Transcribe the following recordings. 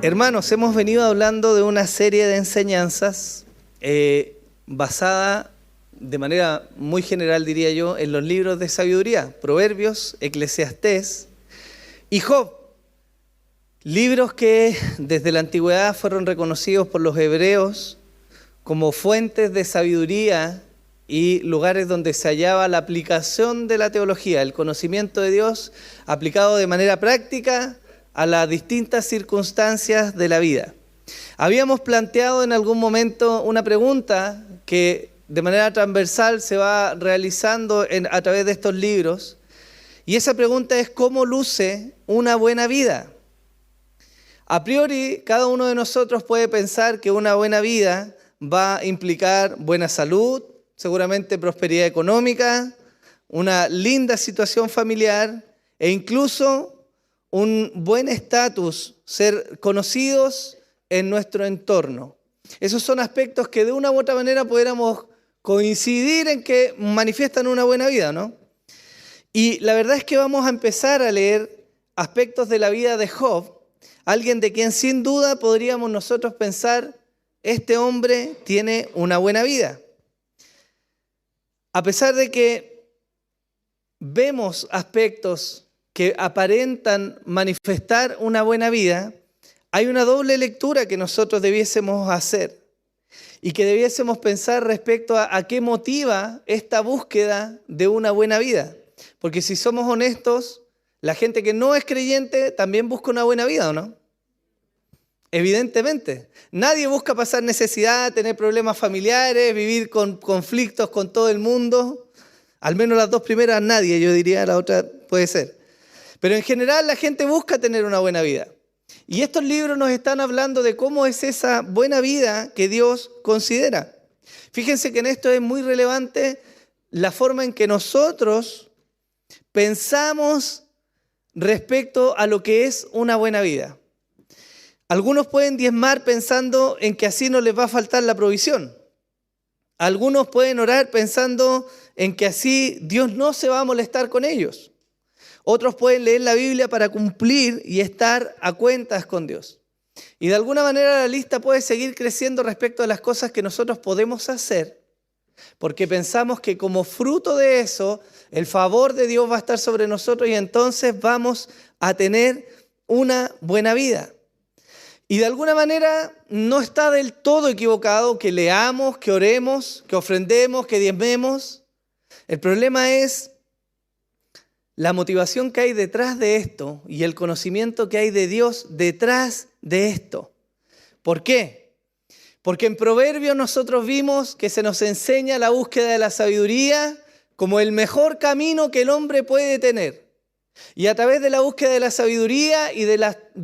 Hermanos, hemos venido hablando de una serie de enseñanzas basada de manera muy general, diría yo, en los libros de sabiduría, Proverbios, Eclesiastés y Job. Libros que desde la antigüedad fueron reconocidos por los hebreos como fuentes de sabiduría y lugares donde se hallaba la aplicación de la teología, el conocimiento de Dios aplicado de manera práctica a las distintas circunstancias de la vida. Habíamos planteado en algún momento una pregunta que de manera transversal se va realizando a través de estos libros, y esa pregunta es: ¿cómo luce una buena vida? A priori, cada uno de nosotros puede pensar que una buena vida va a implicar buena salud, seguramente prosperidad económica, una linda situación familiar e incluso un buen estatus, ser conocidos en nuestro entorno. Esos son aspectos que de una u otra manera pudiéramos coincidir en que manifiestan una buena vida, ¿no? Y la verdad es que vamos a empezar a leer aspectos de la vida de Job, alguien de quien sin duda podríamos nosotros pensar: este hombre tiene una buena vida. A pesar de que vemos aspectos que aparentan manifestar una buena vida, hay una doble lectura que nosotros debiésemos hacer y que debiésemos pensar respecto a qué motiva esta búsqueda de una buena vida. Porque si somos honestos, la gente que no es creyente también busca una buena vida, ¿o no? Evidentemente. Nadie busca pasar necesidad, tener problemas familiares, vivir con conflictos con todo el mundo. Al menos las dos primeras nadie, yo diría, la otra puede ser. Pero en general la gente busca tener una buena vida. Y estos libros nos están hablando de cómo es esa buena vida que Dios considera. Fíjense que en esto es muy relevante la forma en que nosotros pensamos respecto a lo que es una buena vida. Algunos pueden diezmar pensando en que así no les va a faltar la provisión. Algunos pueden orar pensando en que así Dios no se va a molestar con ellos. Otros pueden leer la Biblia para cumplir y estar a cuentas con Dios. Y de alguna manera la lista puede seguir creciendo respecto a las cosas que nosotros podemos hacer, porque pensamos que como fruto de eso, el favor de Dios va a estar sobre nosotros y entonces vamos a tener una buena vida. Y de alguna manera no está del todo equivocado que leamos, que oremos, que ofrendemos, que diezmemos. El problema es la motivación que hay detrás de esto y el conocimiento que hay de Dios detrás de esto. ¿Por qué? Porque en Proverbios nosotros vimos que se nos enseña la búsqueda de la sabiduría como el mejor camino que el hombre puede tener. Y a través de la búsqueda de la sabiduría y de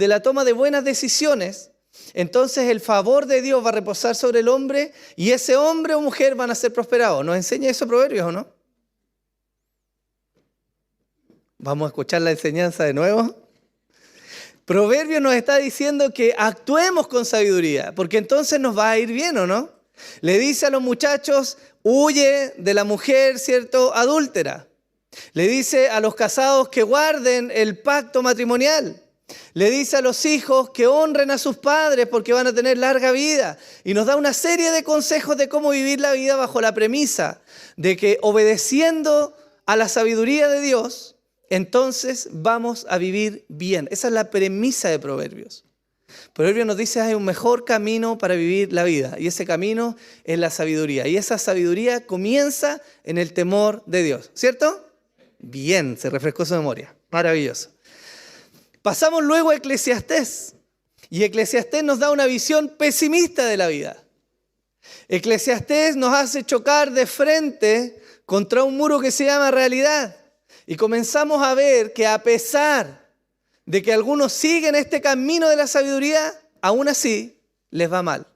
la toma de buenas decisiones, entonces el favor de Dios va a reposar sobre el hombre y ese hombre o mujer van a ser prosperados. ¿Nos enseña eso Proverbios o no? Vamos a escuchar la enseñanza de nuevo. Proverbios nos está diciendo que actuemos con sabiduría, porque entonces nos va a ir bien, ¿o no? Le dice a los muchachos: huye de la mujer, ¿cierto?, adúltera. Le dice a los casados que guarden el pacto matrimonial. Le dice a los hijos que honren a sus padres porque van a tener larga vida. Y nos da una serie de consejos de cómo vivir la vida bajo la premisa de que obedeciendo a la sabiduría de Dios, entonces vamos a vivir bien. Esa es la premisa de Proverbios. Proverbios nos dice: hay un mejor camino para vivir la vida. Y ese camino es la sabiduría. Y esa sabiduría comienza en el temor de Dios. ¿Cierto? Bien, se refrescó su memoria. Maravilloso. Pasamos luego a Eclesiastés. Y Eclesiastés nos da una visión pesimista de la vida. Eclesiastés nos hace chocar de frente contra un muro que se llama realidad. Y comenzamos a ver que a pesar de que algunos siguen este camino de la sabiduría, aún así les va mal.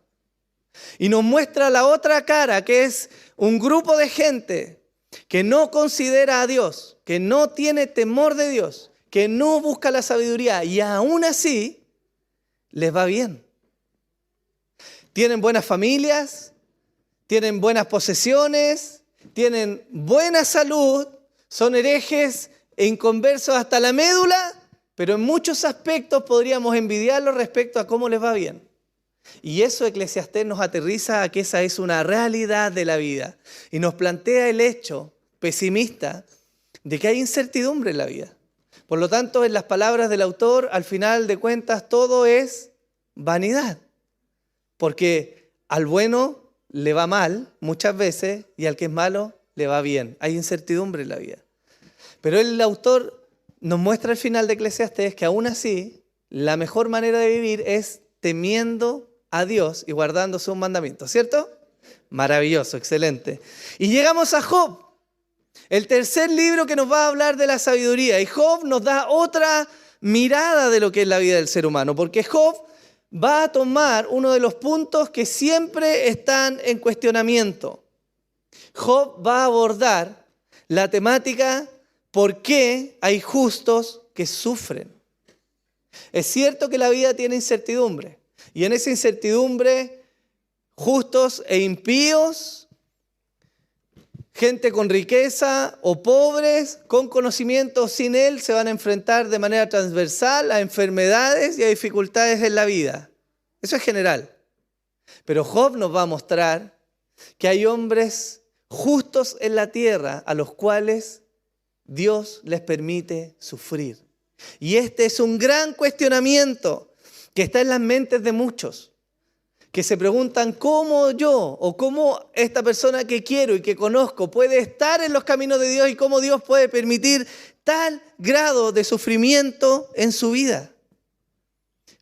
Y nos muestra la otra cara, que es un grupo de gente que no considera a Dios, que no tiene temor de Dios, que no busca la sabiduría y aún así les va bien. Tienen buenas familias, tienen buenas posesiones, tienen buena salud, son herejes e inconversos hasta la médula pero en muchos aspectos podríamos envidiarlos respecto a cómo les va bien. Y eso Eclesiastés nos aterriza a que esa es una realidad de la vida y nos plantea el hecho pesimista de que hay incertidumbre en la vida. Por lo tanto, en las palabras del autor, al final de cuentas, todo es vanidad. Porque al bueno le va mal muchas veces y al que es malo le va bien. Hay incertidumbre en la vida. Pero el autor nos muestra al final de Eclesiastés que aún así la mejor manera de vivir es temiendo a Dios y guardando sus mandamientos, ¿cierto? Maravilloso, excelente. Y llegamos a Job, el tercer libro que nos va a hablar de la sabiduría. Y Job nos da otra mirada de lo que es la vida del ser humano, porque Job va a tomar uno de los puntos que siempre están en cuestionamiento. Job va a abordar la temática ¿por qué hay justos que sufren? Es cierto que la vida tiene incertidumbre, y en esa incertidumbre, justos e impíos, gente con riqueza o pobres, con conocimiento o sin él, se van a enfrentar de manera transversal a enfermedades y a dificultades en la vida. Eso es general. Pero Job nos va a mostrar que hay hombres justos en la tierra a los cuales Dios les permite sufrir. Y este es un gran cuestionamiento que está en las mentes de muchos, que se preguntan cómo yo o cómo esta persona que quiero y que conozco puede estar en los caminos de Dios y cómo Dios puede permitir tal grado de sufrimiento en su vida.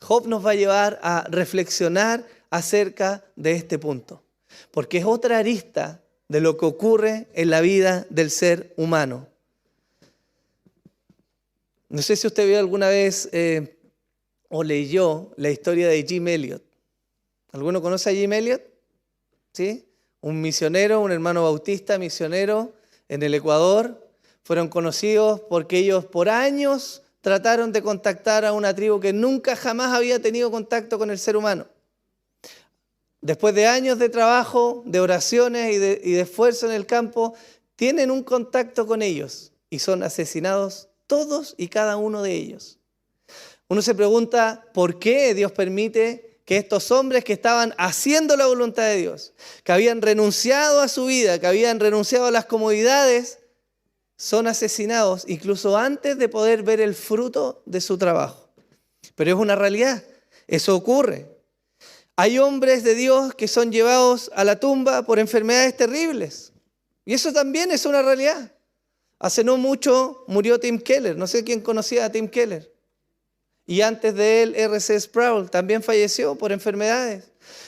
Job nos va a llevar a reflexionar acerca de este punto, porque es otra arista de lo que ocurre en la vida del ser humano. No sé si usted vio alguna vez o leyó la historia de Jim Elliot. ¿Alguno conoce a Jim Elliot? ¿Sí? Un misionero, un hermano bautista misionero en el Ecuador. Fueron conocidos porque ellos por años trataron de contactar a una tribu que nunca jamás había tenido contacto con el ser humano. Después de años de trabajo, de oraciones y de esfuerzo en el campo, tienen un contacto con ellos y son asesinados todos y cada uno de ellos. Uno se pregunta por qué Dios permite que estos hombres que estaban haciendo la voluntad de Dios, que habían renunciado a su vida, que habían renunciado a las comodidades, son asesinados incluso antes de poder ver el fruto de su trabajo. Pero es una realidad, eso ocurre. Hay hombres de Dios que son llevados a la tumba por enfermedades terribles. Y eso también es una realidad. Hace no mucho murió Tim Keller, no sé quién conocía a Tim Keller. Y antes de él, R.C. Sproul también falleció por enfermedades.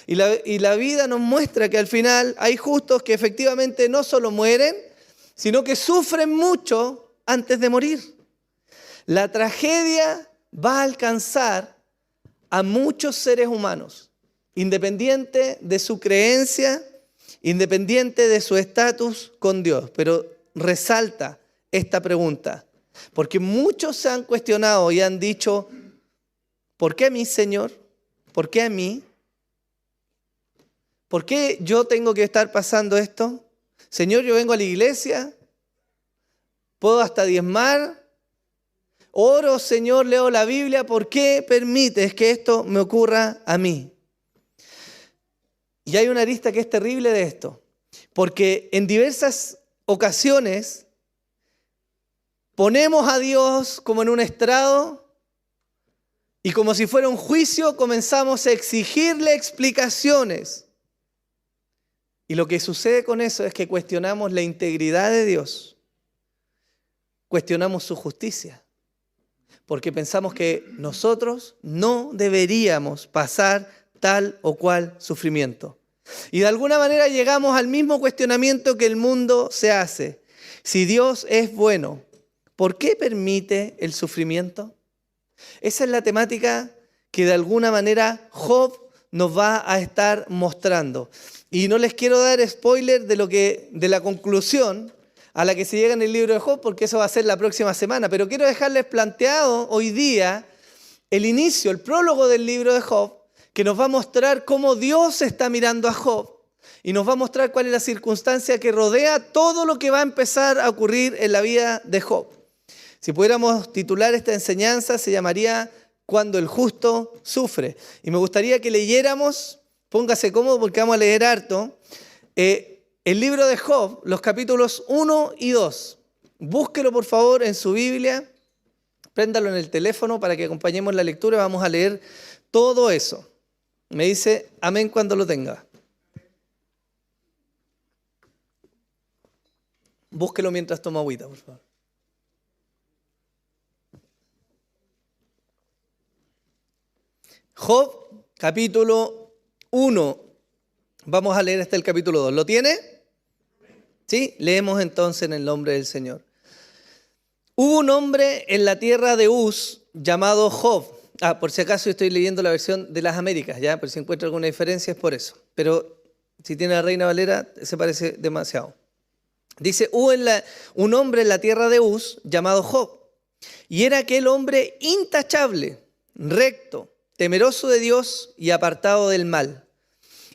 Y la vida nos muestra que al final hay justos que efectivamente no solo mueren, sino que sufren mucho antes de morir. La tragedia va a alcanzar a muchos seres humanos, independiente de su creencia, independiente de su estatus con Dios. Pero resalta esta pregunta, porque muchos se han cuestionado y han dicho, ¿por qué a mí, Señor? ¿Por qué a mí? ¿Por qué yo tengo que estar pasando esto? Señor, yo vengo a la iglesia, puedo hasta diezmar, oro, Señor, leo la Biblia, ¿por qué permites que esto me ocurra a mí? Y hay una arista que es terrible de esto, porque en diversas ocasiones ponemos a Dios como en un estrado y como si fuera un juicio comenzamos a exigirle explicaciones. Y lo que sucede con eso es que cuestionamos la integridad de Dios, cuestionamos su justicia, porque pensamos que nosotros no deberíamos pasar tal o cual sufrimiento. Y de alguna manera llegamos al mismo cuestionamiento que el mundo se hace. Si Dios es bueno, ¿por qué permite el sufrimiento? Esa es la temática que de alguna manera Job nos va a estar mostrando. Y no les quiero dar spoiler de la conclusión a la que se llega en el libro de Job, porque eso va a ser la próxima semana. Pero quiero dejarles planteado hoy día el inicio, el prólogo del libro de Job, que nos va a mostrar cómo Dios está mirando a Job y nos va a mostrar cuál es la circunstancia que rodea todo lo que va a empezar a ocurrir en la vida de Job. Si pudiéramos titular esta enseñanza, se llamaría Cuando el justo sufre. Y me gustaría que leyéramos, póngase cómodo porque vamos a leer harto, el libro de Job, los capítulos 1 y 2. Búsquelo por favor en su Biblia, préndalo en el teléfono para que acompañemos la lectura. Vamos a leer todo eso. Me dice amén cuando lo tenga. Búsquelo mientras toma agüita, por favor. Job, capítulo 1. Vamos a leer hasta el capítulo 2. ¿Lo tiene? ¿Sí? Leemos entonces en el nombre del Señor. Hubo un hombre en la tierra de Uz llamado Job. Por si acaso estoy leyendo la versión de las Américas, ¿ya? Por si encuentro alguna diferencia es por eso. Pero si tiene la Reina Valera se parece demasiado. Dice, hubo un hombre en la tierra de Uz llamado Job. Y era aquel hombre intachable, recto, temeroso de Dios y apartado del mal.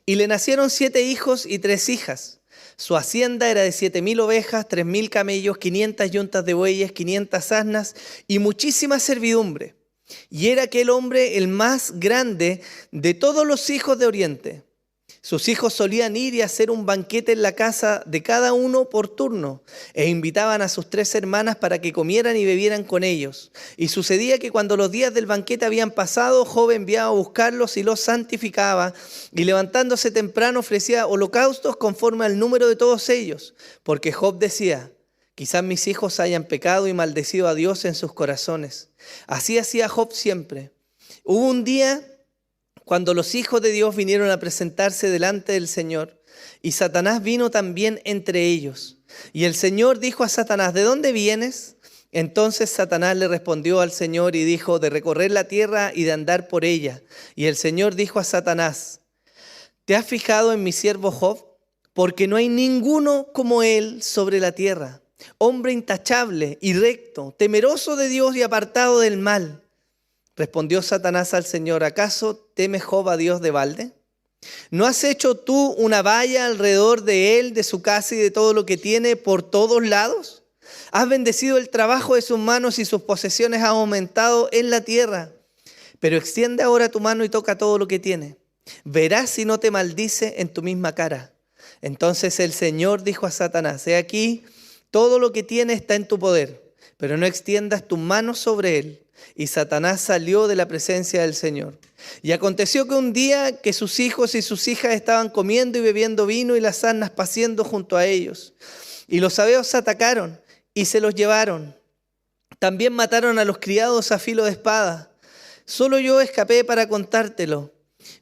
Y le nacieron 7 hijos y 3 hijas. Su hacienda era de 7,000 ovejas, 3,000 camellos, 500 yuntas de bueyes, 500 asnas y muchísima servidumbre. Y era aquel hombre el más grande de todos los hijos de Oriente. Sus hijos solían ir y hacer un banquete en la casa de cada uno por turno, e invitaban a sus 3 hermanas para que comieran y bebieran con ellos. Y sucedía que cuando los días del banquete habían pasado, Job enviaba a buscarlos y los santificaba, y levantándose temprano ofrecía holocaustos conforme al número de todos ellos, porque Job decía, quizás mis hijos hayan pecado y maldecido a Dios en sus corazones. Así hacía Job siempre. Hubo un día cuando los hijos de Dios vinieron a presentarse delante del Señor, y Satanás vino también entre ellos. Y el Señor dijo a Satanás, ¿de dónde vienes? Entonces Satanás le respondió al Señor y dijo, de recorrer la tierra y de andar por ella. Y el Señor dijo a Satanás, ¿te has fijado en mi siervo Job? Porque no hay ninguno como él sobre la tierra, hombre intachable y recto, temeroso de Dios y apartado del mal. Respondió Satanás al Señor, ¿acaso teme Job a Dios de balde? ¿No has hecho tú una valla alrededor de él, de su casa y de todo lo que tiene por todos lados? Has bendecido el trabajo de sus manos y sus posesiones han aumentado en la tierra. Pero extiende ahora tu mano y toca todo lo que tiene. Verás si no te maldice en tu misma cara. Entonces el Señor dijo a Satanás, he aquí, todo lo que tiene está en tu poder, pero no extiendas tu mano sobre él. Y Satanás salió de la presencia del Señor. Y aconteció que un día que sus hijos y sus hijas estaban comiendo y bebiendo vino y las asnas paciendo junto a ellos. Y los sabeos atacaron y se los llevaron. También mataron a los criados a filo de espada. Solo yo escapé para contártelo.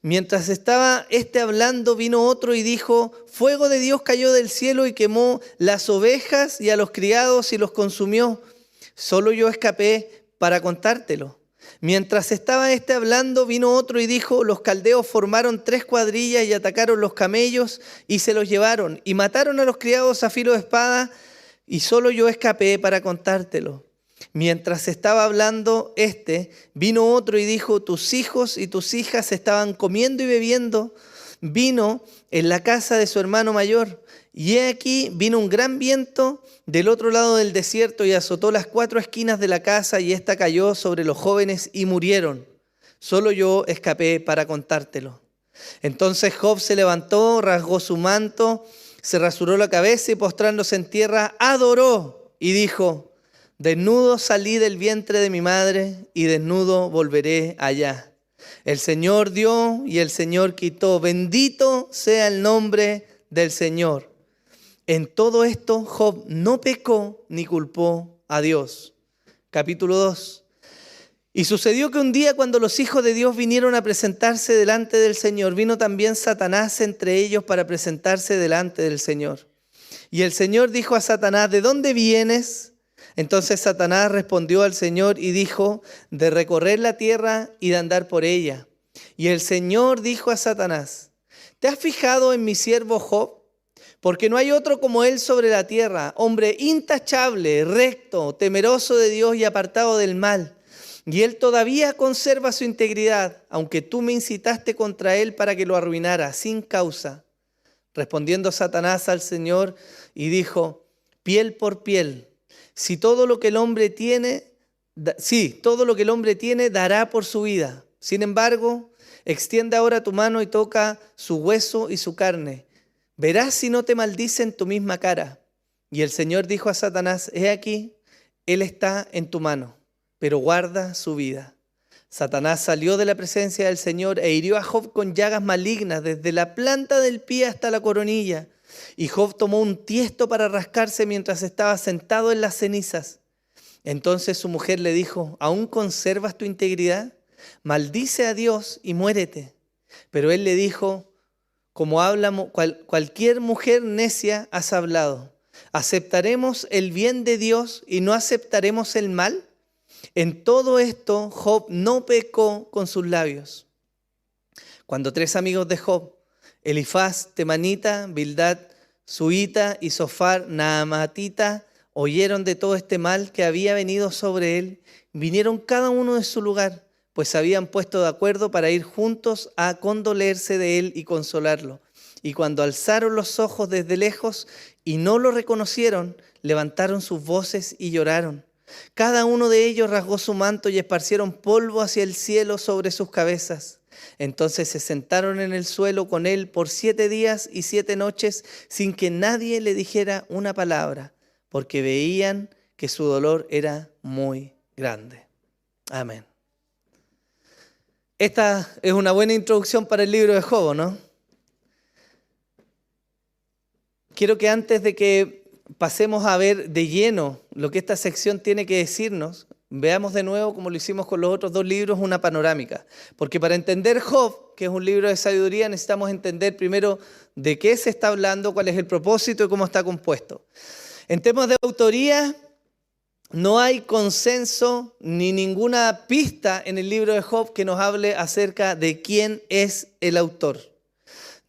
Mientras estaba hablando, vino otro y dijo, fuego de Dios cayó del cielo y quemó las ovejas y a los criados y los consumió. Solo yo escapé para contártelo. Mientras estaba hablando, vino otro y dijo, los caldeos formaron 3 cuadrillas y atacaron los camellos y se los llevaron y mataron a los criados a filo de espada y solo yo escapé para contártelo. Mientras estaba hablando vino otro y dijo, tus hijos y tus hijas estaban comiendo y bebiendo vino en la casa de su hermano mayor. Y he aquí vino un gran viento del otro lado del desierto y azotó las 4 esquinas de la casa y ésta cayó sobre los jóvenes y murieron. Solo yo escapé para contártelo. Entonces Job se levantó, rasgó su manto, se rasuró la cabeza y postrándose en tierra adoró y dijo, desnudo salí del vientre de mi madre y desnudo volveré allá. El Señor dio y el Señor quitó. Bendito sea el nombre del Señor. En todo esto, Job no pecó ni culpó a Dios. Capítulo 2. Y sucedió que un día cuando los hijos de Dios vinieron a presentarse delante del Señor, vino también Satanás entre ellos para presentarse delante del Señor. Y el Señor dijo a Satanás, ¿de dónde vienes? Entonces Satanás respondió al Señor y dijo, de recorrer la tierra y de andar por ella. Y el Señor dijo a Satanás, ¿te has fijado en mi siervo Job? Porque no hay otro como él sobre la tierra, hombre intachable, recto, temeroso de Dios y apartado del mal. Y él todavía conserva su integridad, aunque tú me incitaste contra él para que lo arruinara, sin causa. Respondiendo Satanás al Señor y dijo, piel por piel, Si todo lo que el hombre tiene, todo lo que el hombre tiene dará por su vida. Sin embargo, extiende ahora tu mano y toca su hueso y su carne. Verás si no te maldicen tu misma cara. Y el Señor dijo a Satanás, he aquí, él está en tu mano, pero guarda su vida. Satanás salió de la presencia del Señor e hirió a Job con llagas malignas, desde la planta del pie hasta la coronilla. Y Job tomó un tiesto para rascarse mientras estaba sentado en las cenizas. Entonces su mujer le dijo, ¿aún conservas tu integridad? Maldice a Dios y muérete. Pero él le dijo, como habla cualquier mujer necia has hablado. ¿Aceptaremos el bien de Dios y no aceptaremos el mal? En todo esto, Job no pecó con sus labios. Cuando 3 amigos de Job, Elifaz, Temanita, Bildad, Suita y Sofar, Naamatita, oyeron de todo este mal que había venido sobre él, vinieron cada uno de su lugar, pues se habían puesto de acuerdo para ir juntos a condolerse de él y consolarlo. Y cuando alzaron los ojos desde lejos y no lo reconocieron, levantaron sus voces y lloraron. Cada uno de ellos rasgó su manto y esparcieron polvo hacia el cielo sobre sus cabezas. Entonces se sentaron en el suelo con él por 7 días y 7 noches sin que nadie le dijera una palabra, porque veían que su dolor era muy grande. Amén. Esta es una buena introducción para el libro de Job, ¿no? Quiero que antes de que pasemos a ver de lleno lo que esta sección tiene que decirnos, veamos de nuevo, como lo hicimos con los otros 2 libros, una panorámica. Porque para entender Job, que es un libro de sabiduría, necesitamos entender primero de qué se está hablando, cuál es el propósito y cómo está compuesto. En temas de autoría, no hay consenso ni ninguna pista en el libro de Job que nos hable acerca de quién es el autor.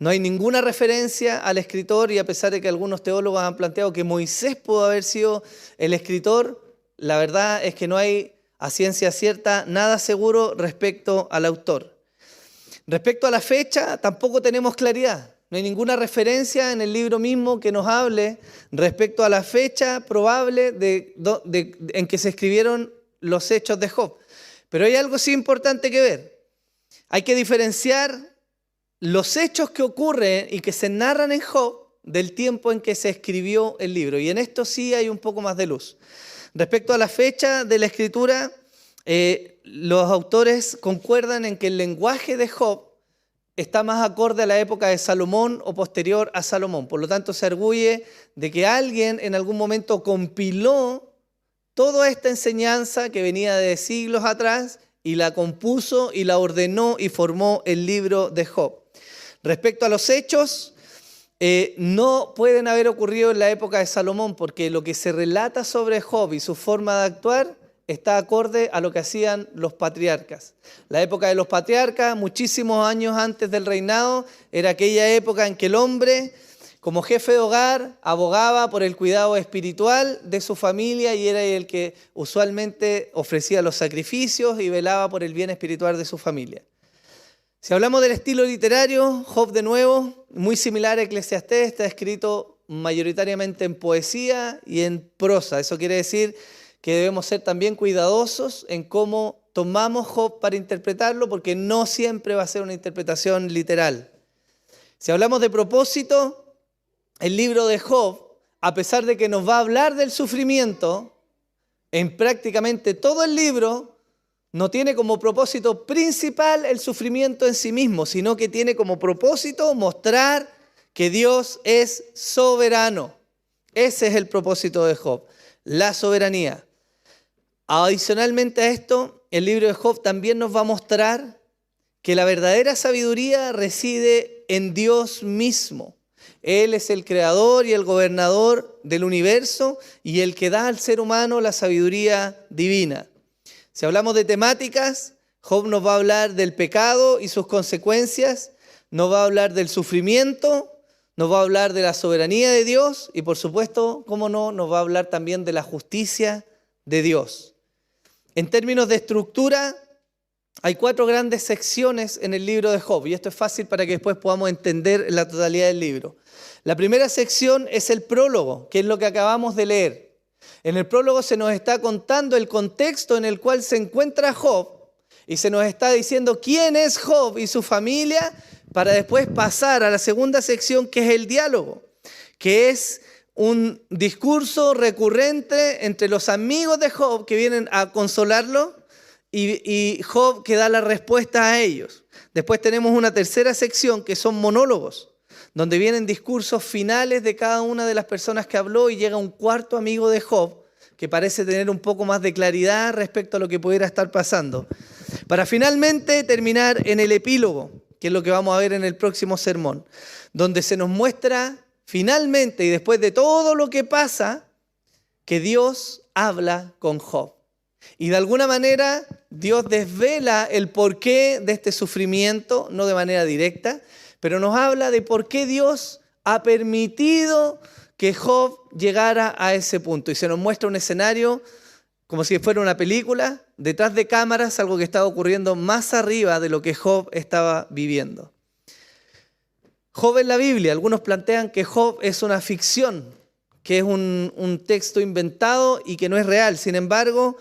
No hay ninguna referencia al escritor, y a pesar de que algunos teólogos han planteado que Moisés pudo haber sido el escritor, la verdad es que no hay a ciencia cierta nada seguro respecto al autor. Respecto a la fecha, tampoco tenemos claridad. No hay ninguna referencia en el libro mismo que nos hable respecto a la fecha probable en que se escribieron los hechos de Job. Pero hay algo sí importante que ver. Hay que diferenciar los hechos que ocurren y que se narran en Job del tiempo en que se escribió el libro. Y en esto sí hay un poco más de luz. Respecto a la fecha de la escritura, los autores concuerdan en que el lenguaje de Job está más acorde a la época de Salomón o posterior a Salomón. Por lo tanto, se arguye de que alguien en algún momento compiló toda esta enseñanza que venía de siglos atrás y la compuso y la ordenó y formó el libro de Job. Respecto a los hechos, no pueden haber ocurrido en la época de Salomón, porque lo que se relata sobre Job y su forma de actuar está acorde a lo que hacían los patriarcas. La época de los patriarcas, muchísimos años antes del reinado, era aquella época en que el hombre, como jefe de hogar, abogaba por el cuidado espiritual de su familia y era el que usualmente ofrecía los sacrificios y velaba por el bien espiritual de su familia. Si hablamos del estilo literario, Job de nuevo, muy similar a Eclesiastés, está escrito mayoritariamente en poesía y en prosa. Eso quiere decir que debemos ser también cuidadosos en cómo tomamos Job para interpretarlo, porque no siempre va a ser una interpretación literal. Si hablamos de propósito, el libro de Job, a pesar de que nos va a hablar del sufrimiento, en prácticamente todo el libro, no tiene como propósito principal el sufrimiento en sí mismo, sino que tiene como propósito mostrar que Dios es soberano. Ese es el propósito de Job, la soberanía. Adicionalmente a esto, el libro de Job también nos va a mostrar que la verdadera sabiduría reside en Dios mismo. Él es el creador y el gobernador del universo y el que da al ser humano la sabiduría divina. Si hablamos de temáticas, Job nos va a hablar del pecado y sus consecuencias, nos va a hablar del sufrimiento, nos va a hablar de la soberanía de Dios y por supuesto, cómo no, nos va a hablar también de la justicia de Dios. En términos de estructura, hay 4 grandes secciones en el libro de Job y esto es fácil para que después podamos entender la totalidad del libro. La primera sección es el prólogo, que es lo que acabamos de leer. En el prólogo se nos está contando el contexto en el cual se encuentra Job y se nos está diciendo quién es Job y su familia para después pasar a la segunda sección, que es el diálogo, que es un discurso recurrente entre los amigos de Job que vienen a consolarlo y Job que da la respuesta a ellos. Después tenemos una tercera sección que son monólogos, donde vienen discursos finales de cada una de las personas que habló y llega un cuarto amigo de Job que parece tener un poco más de claridad respecto a lo que pudiera estar pasando. Para finalmente terminar en el epílogo, que es lo que vamos a ver en el próximo sermón, donde se nos muestra finalmente y después de todo lo que pasa, que Dios habla con Job. Y de alguna manera Dios desvela el porqué de este sufrimiento, no de manera directa, pero nos habla de por qué Dios ha permitido que Job llegara a ese punto. Y se nos muestra un escenario como si fuera una película, detrás de cámaras, algo que estaba ocurriendo más arriba de lo que Job estaba viviendo. Job en la Biblia, algunos plantean que Job es una ficción, que es un texto inventado y que no es real. Sin embargo,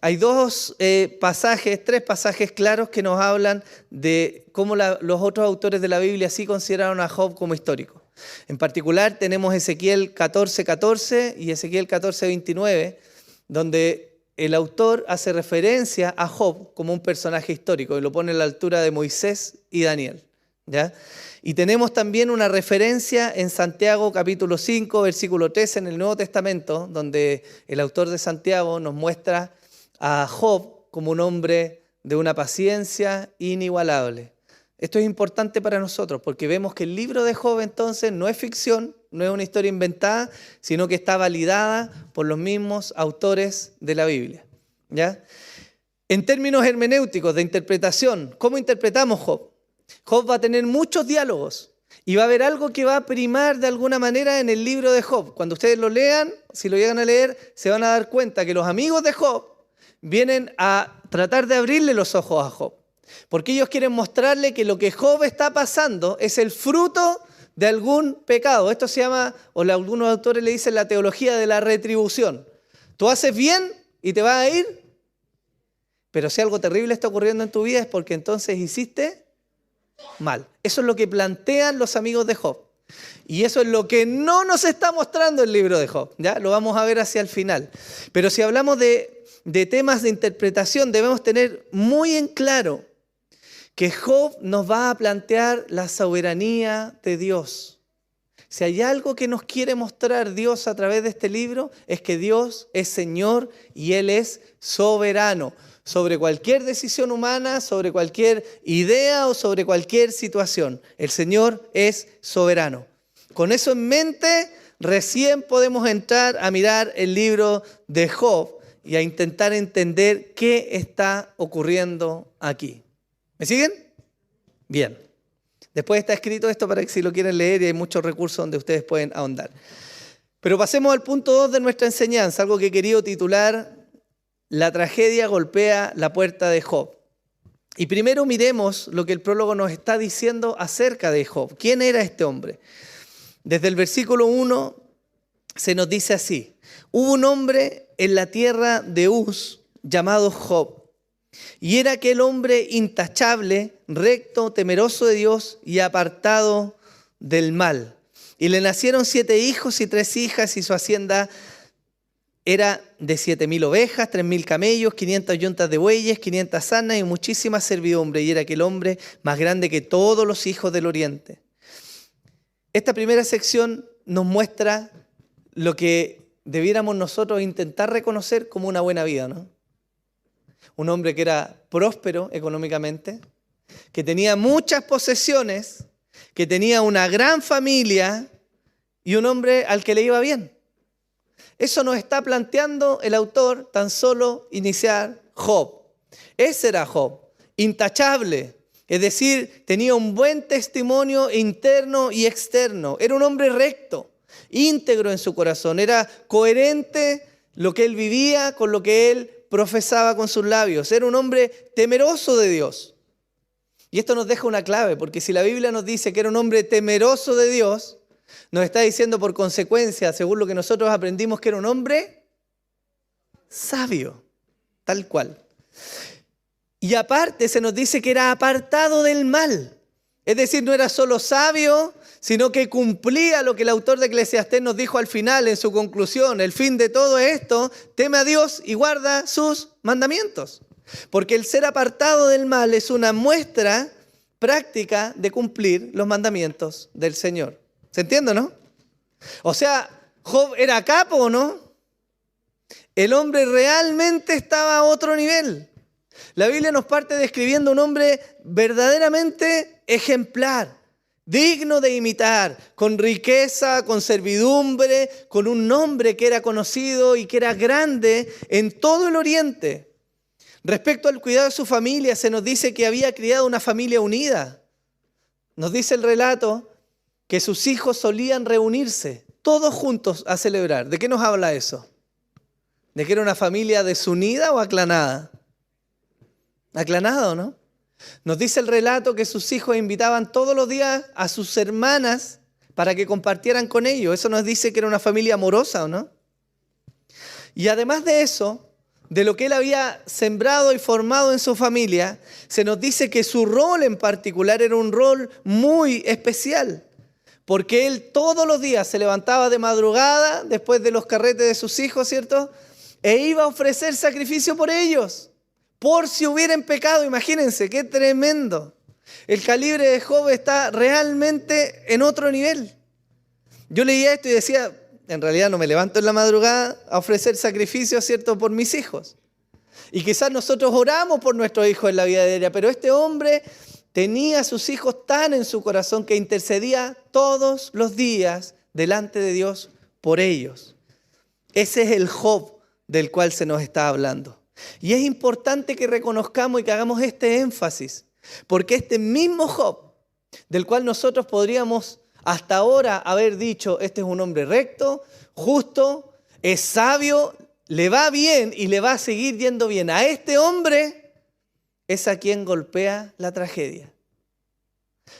hay tres pasajes claros que nos hablan de cómo los otros autores de la Biblia sí consideraron a Job como histórico. En particular tenemos Ezequiel 14:14 y Ezequiel 14:29, donde el autor hace referencia a Job como un personaje histórico y lo pone a la altura de Moisés y Daniel, ¿ya? Y tenemos también una referencia en Santiago capítulo 5, versículo 13 en el Nuevo Testamento, donde el autor de Santiago nos muestra a Job como un hombre de una paciencia inigualable. Esto es importante para nosotros porque vemos que el libro de Job entonces no es ficción, no es una historia inventada, sino que está validada por los mismos autores de la Biblia, ¿ya? En términos hermenéuticos de interpretación, ¿cómo interpretamos Job? Job va a tener muchos diálogos y va a haber algo que va a primar de alguna manera en el libro de Job. Cuando ustedes lo lean, si lo llegan a leer, se van a dar cuenta que los amigos de Job vienen a tratar de abrirle los ojos a Job, porque ellos quieren mostrarle que lo que Job está pasando es el fruto de algún pecado. Esto se llama, algunos autores le dicen la teología de la retribución. Tú haces bien y te va a ir, pero si algo terrible está ocurriendo en tu vida es porque entonces hiciste mal. Eso es lo que plantean los amigos de Job. Y eso es lo que no nos está mostrando el libro de Job, ¿ya? Lo vamos a ver hacia el final. Pero si hablamos de temas de interpretación, debemos tener muy en claro que Job nos va a plantear la soberanía de Dios. Si hay algo que nos quiere mostrar Dios a través de este libro, es que Dios es Señor y Él es soberano sobre cualquier decisión humana, sobre cualquier idea o sobre cualquier situación. El Señor es soberano. Con eso en mente, recién podemos entrar a mirar el libro de Job y a intentar entender qué está ocurriendo aquí. ¿Me siguen? Bien. Después está escrito esto para que si lo quieren leer y hay muchos recursos donde ustedes pueden ahondar. Pero pasemos al punto 2 de nuestra enseñanza, algo que he querido titular: la tragedia golpea la puerta de Job. Y primero miremos lo que el prólogo nos está diciendo acerca de Job. ¿Quién era este hombre? Desde el versículo 1 se nos dice así: hubo un hombre en la tierra de Uz llamado Job, y era aquel hombre intachable, recto, temeroso de Dios y apartado del mal. Y le nacieron 7 hijos y 3 hijas, y su hacienda era de 7.000 ovejas, 3.000 camellos, 500 yuntas de bueyes, 500 asnas y muchísima servidumbre. Y era aquel hombre más grande que todos los hijos del oriente. Esta primera sección nos muestra lo que debiéramos nosotros intentar reconocer como una buena vida, ¿no? Un hombre que era próspero económicamente, que tenía muchas posesiones, que tenía una gran familia y un hombre al que le iba bien. Eso nos está planteando el autor tan solo iniciar Job. Ese era Job, intachable, es decir, tenía un buen testimonio interno y externo. Era un hombre recto, íntegro en su corazón, era coherente lo que él vivía con lo que él profesaba con sus labios. Era un hombre temeroso de Dios. Y esto nos deja una clave, porque si la Biblia nos dice que era un hombre temeroso de Dios, nos está diciendo por consecuencia, según lo que nosotros aprendimos, que era un hombre sabio, tal cual. Y aparte se nos dice que era apartado del mal. Es decir, no era solo sabio, sino que cumplía lo que el autor de Eclesiastés nos dijo al final en su conclusión. El fin de todo esto, teme a Dios y guarda sus mandamientos. Porque el ser apartado del mal es una muestra práctica de cumplir los mandamientos del Señor. ¿Se entiende, no? O sea, Job era capo, ¿o no? El hombre realmente estaba a otro nivel. La Biblia nos parte describiendo un hombre verdaderamente ejemplar, digno de imitar, con riqueza, con servidumbre, con un nombre que era conocido y que era grande en todo el Oriente. Respecto al cuidado de su familia, se nos dice que había criado una familia unida. Nos dice el relato que sus hijos solían reunirse, todos juntos a celebrar. ¿De qué nos habla eso? ¿De que era una familia desunida o aclanada? Aclanado, ¿no? Nos dice el relato que sus hijos invitaban todos los días a sus hermanas para que compartieran con ellos. Eso nos dice que era una familia amorosa, ¿o no? Y además de eso, de lo que él había sembrado y formado en su familia, se nos dice que su rol en particular era un rol muy especial. Porque él todos los días se levantaba de madrugada, después de los carretes de sus hijos, ¿cierto? E iba a ofrecer sacrificio por ellos. Por si hubieran pecado, imagínense, qué tremendo. El calibre de Job está realmente en otro nivel. Yo leía esto y decía, en realidad no me levanto en la madrugada a ofrecer sacrificios, ¿cierto?, por mis hijos. Y quizás nosotros oramos por nuestros hijos en la vida diaria, pero este hombre tenía a sus hijos tan en su corazón que intercedía todos los días delante de Dios por ellos. Ese es el Job del cual se nos está hablando. Y es importante que reconozcamos y que hagamos este énfasis, porque este mismo Job, del cual nosotros podríamos hasta ahora haber dicho, este es un hombre recto, justo, es sabio, le va bien y le va a seguir yendo bien. A este hombre es a quien golpea la tragedia.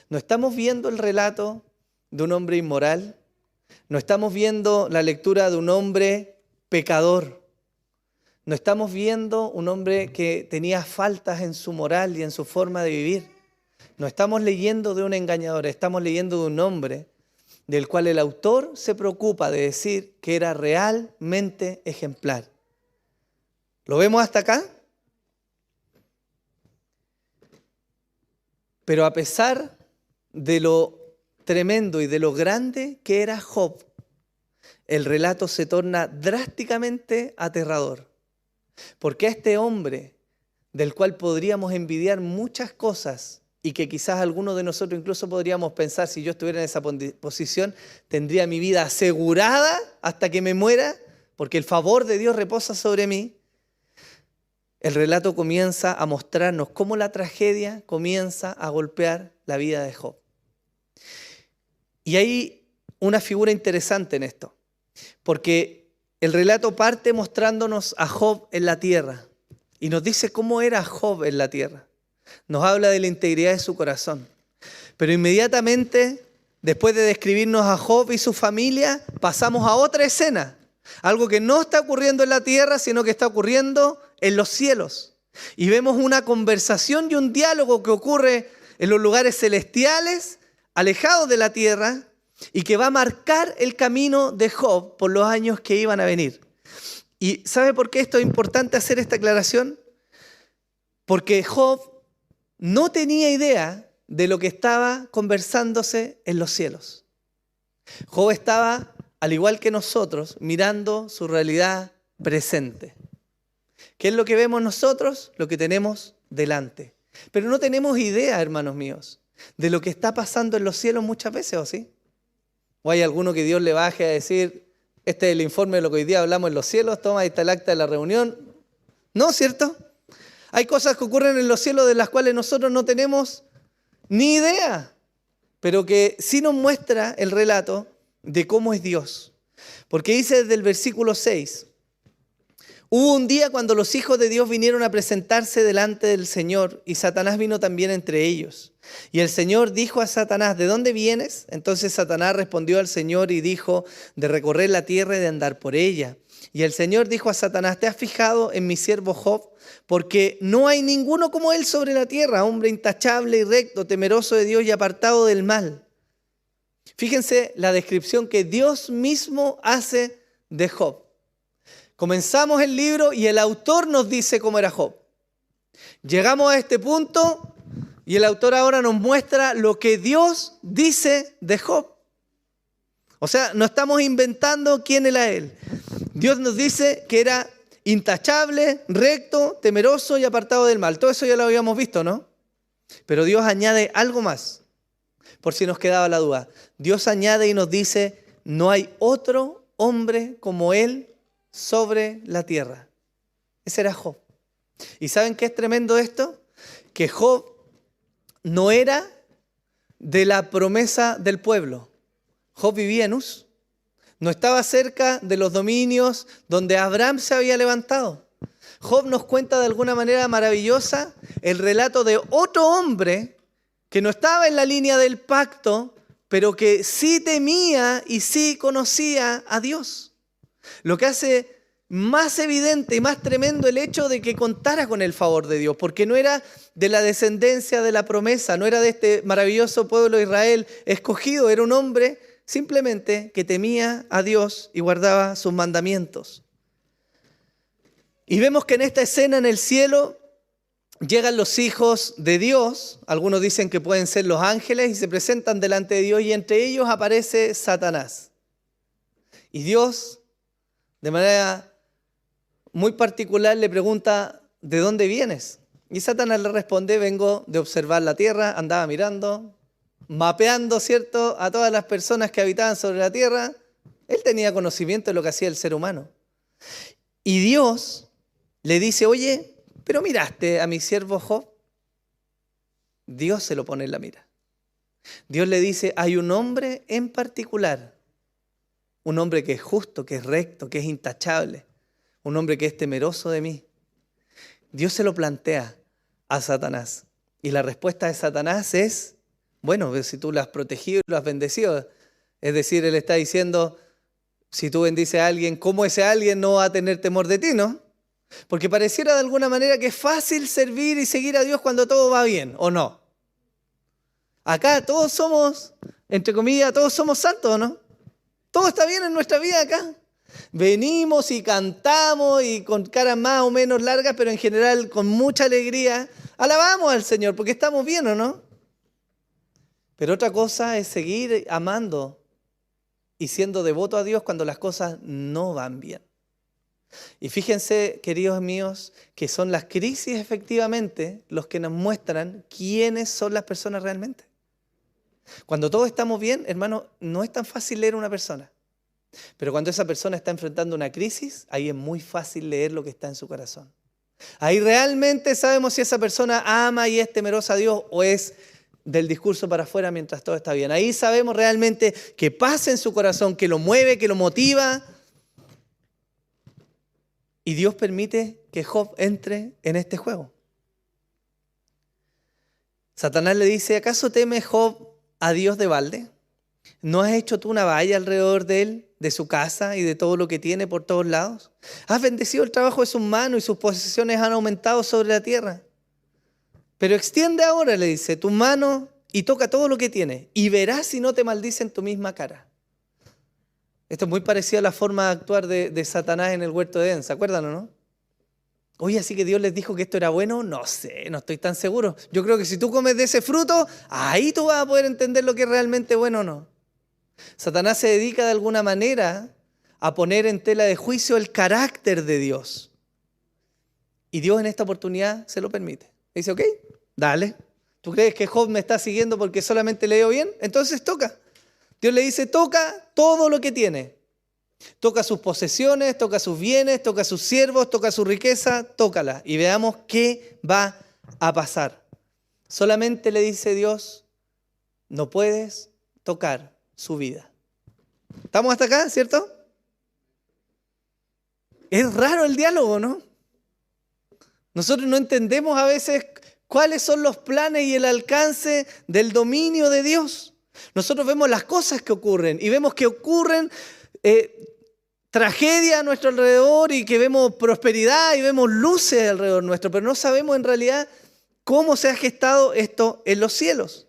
No estamos viendo el relato de un hombre inmoral, no estamos viendo la lectura de un hombre pecador. No estamos viendo un hombre que tenía faltas en su moral y en su forma de vivir. No estamos leyendo de un engañador, estamos leyendo de un hombre del cual el autor se preocupa de decir que era realmente ejemplar. ¿Lo vemos hasta acá? Pero a pesar de lo tremendo y de lo grande que era Job, el relato se torna drásticamente aterrador. Porque a este hombre, del cual podríamos envidiar muchas cosas y que quizás algunos de nosotros incluso podríamos pensar, si yo estuviera en esa posición, tendría mi vida asegurada hasta que me muera, porque el favor de Dios reposa sobre mí. El relato comienza a mostrarnos cómo la tragedia comienza a golpear la vida de Job. Y hay una figura interesante en esto, porque el relato parte mostrándonos a Job en la tierra y nos dice cómo era Job en la tierra. Nos habla de la integridad de su corazón. Pero inmediatamente, después de describirnos a Job y su familia, pasamos a otra escena. Algo que no está ocurriendo en la tierra, sino que está ocurriendo en los cielos. Y vemos una conversación y un diálogo que ocurre en los lugares celestiales, alejados de la tierra, y que va a marcar el camino de Job por los años que iban a venir. ¿Y sabe por qué esto es importante hacer esta aclaración? Porque Job no tenía idea de lo que estaba conversándose en los cielos. Job estaba, al igual que nosotros, mirando su realidad presente. ¿Qué es lo que vemos nosotros? Lo que tenemos delante. Pero no tenemos idea, hermanos míos, de lo que está pasando en los cielos muchas veces, ¿o sí? ¿O hay alguno que Dios le baje a decir, este es el informe de lo que hoy día hablamos en los cielos, toma, ahí está el acta de la reunión? No, ¿cierto? Hay cosas que ocurren en los cielos de las cuales nosotros no tenemos ni idea, pero que sí nos muestra el relato de cómo es Dios. Porque dice desde el versículo 6, hubo un día cuando los hijos de Dios vinieron a presentarse delante del Señor y Satanás vino también entre ellos. Y el Señor dijo a Satanás, ¿de dónde vienes? Entonces Satanás respondió al Señor y dijo, de recorrer la tierra y de andar por ella. Y el Señor dijo a Satanás: ¿te has fijado en mi siervo Job? Porque no hay ninguno como él sobre la tierra, hombre intachable y recto, temeroso de Dios y apartado del mal. Fíjense la descripción que Dios mismo hace de Job. Comenzamos el libro y el autor nos dice cómo era Job. Llegamos a este punto y el autor ahora nos muestra lo que Dios dice de Job. O sea, no estamos inventando quién era él. Dios nos dice que era intachable, recto, temeroso y apartado del mal. Todo eso ya lo habíamos visto, ¿no? Pero Dios añade algo más, por si nos quedaba la duda. Dios añade y nos dice: no hay otro hombre como él sobre la tierra. Ese era Job. ¿Y saben qué es tremendo esto? Que Job no era de la promesa del pueblo. Job vivía en Uz. No estaba cerca de los dominios donde Abraham se había levantado. Job nos cuenta de alguna manera maravillosa el relato de otro hombre que no estaba en la línea del pacto, pero que sí temía y sí conocía a Dios. Lo que hace más evidente y más tremendo el hecho de que contara con el favor de Dios, porque no era de la descendencia de la promesa, no era de este maravilloso pueblo de Israel escogido, era un hombre simplemente que temía a Dios y guardaba sus mandamientos. Y vemos que en esta escena en el cielo llegan los hijos de Dios, algunos dicen que pueden ser los ángeles, y se presentan delante de Dios, y entre ellos aparece Satanás. Y Dios, de manera muy particular, le pregunta: ¿de dónde vienes? Y Satanás le responde: vengo de observar la tierra, andaba mirando, mapeando, ¿cierto?, a todas las personas que habitaban sobre la tierra. Él tenía conocimiento de lo que hacía el ser humano. Y Dios le dice: oye, ¿pero miraste a mi siervo Job? Dios se lo pone en la mira. Dios le dice: hay un hombre en particular, un hombre que es justo, que es recto, que es intachable, un hombre que es temeroso de mí. Dios se lo plantea a Satanás. Y la respuesta de Satanás es: bueno, si tú lo has protegido y lo has bendecido. Es decir, él está diciendo: si tú bendices a alguien, ¿cómo ese alguien no va a tener temor de ti, no? Porque pareciera de alguna manera que es fácil servir y seguir a Dios cuando todo va bien, ¿o no? Acá todos somos, entre comillas, todos somos santos, ¿o no? Todo está bien en nuestra vida acá. Venimos y cantamos y con caras más o menos largas, pero en general con mucha alegría alabamos al Señor porque estamos bien, ¿o no? Pero otra cosa es seguir amando y siendo devoto a Dios cuando las cosas no van bien. Y fíjense, queridos míos, que son las crisis efectivamente los que nos muestran quiénes son las personas realmente. Cuando todos estamos bien, hermano, no es tan fácil leer a una persona. Pero cuando esa persona está enfrentando una crisis, ahí es muy fácil leer lo que está en su corazón. Ahí realmente sabemos si esa persona ama y es temerosa a Dios o es del discurso para afuera mientras todo está bien. Ahí sabemos realmente qué pasa en su corazón, que lo mueve, que lo motiva. Y Dios permite que Job entre en este juego. Satanás le dice: ¿acaso teme Job a Dios de balde? ¿No has hecho tú una valla alrededor de él, de su casa y de todo lo que tiene por todos lados? ¿Has bendecido el trabajo de sus manos y sus posesiones han aumentado sobre la tierra? Pero extiende ahora, le dice, tu mano y toca todo lo que tiene, y verás si no te maldice en tu misma cara. Esto es muy parecido a la forma de actuar de Satanás en el huerto de Edén, ¿se acuerdan o no? Oye, así que Dios les dijo que esto era bueno, no sé, no estoy tan seguro. Yo creo que si tú comes de ese fruto, ahí tú vas a poder entender lo que es realmente bueno o no. Satanás se dedica de alguna manera a poner en tela de juicio el carácter de Dios. Y Dios en esta oportunidad se lo permite. Dice: ok, dale. ¿Tú crees que Job me está siguiendo porque solamente le dio bien? Entonces toca. Dios le dice: toca todo lo que tiene. Toca sus posesiones, toca sus bienes, toca sus siervos, toca su riqueza, tócala. Y veamos qué va a pasar. Solamente le dice Dios: no puedes tocar su vida. ¿Estamos hasta acá, cierto? Es raro el diálogo, ¿no? Nosotros no entendemos a veces cuáles son los planes y el alcance del dominio de Dios. Nosotros vemos las cosas que ocurren y vemos que ocurren tragedia a nuestro alrededor y que vemos prosperidad y vemos luces alrededor nuestro, pero no sabemos en realidad cómo se ha gestado esto en los cielos.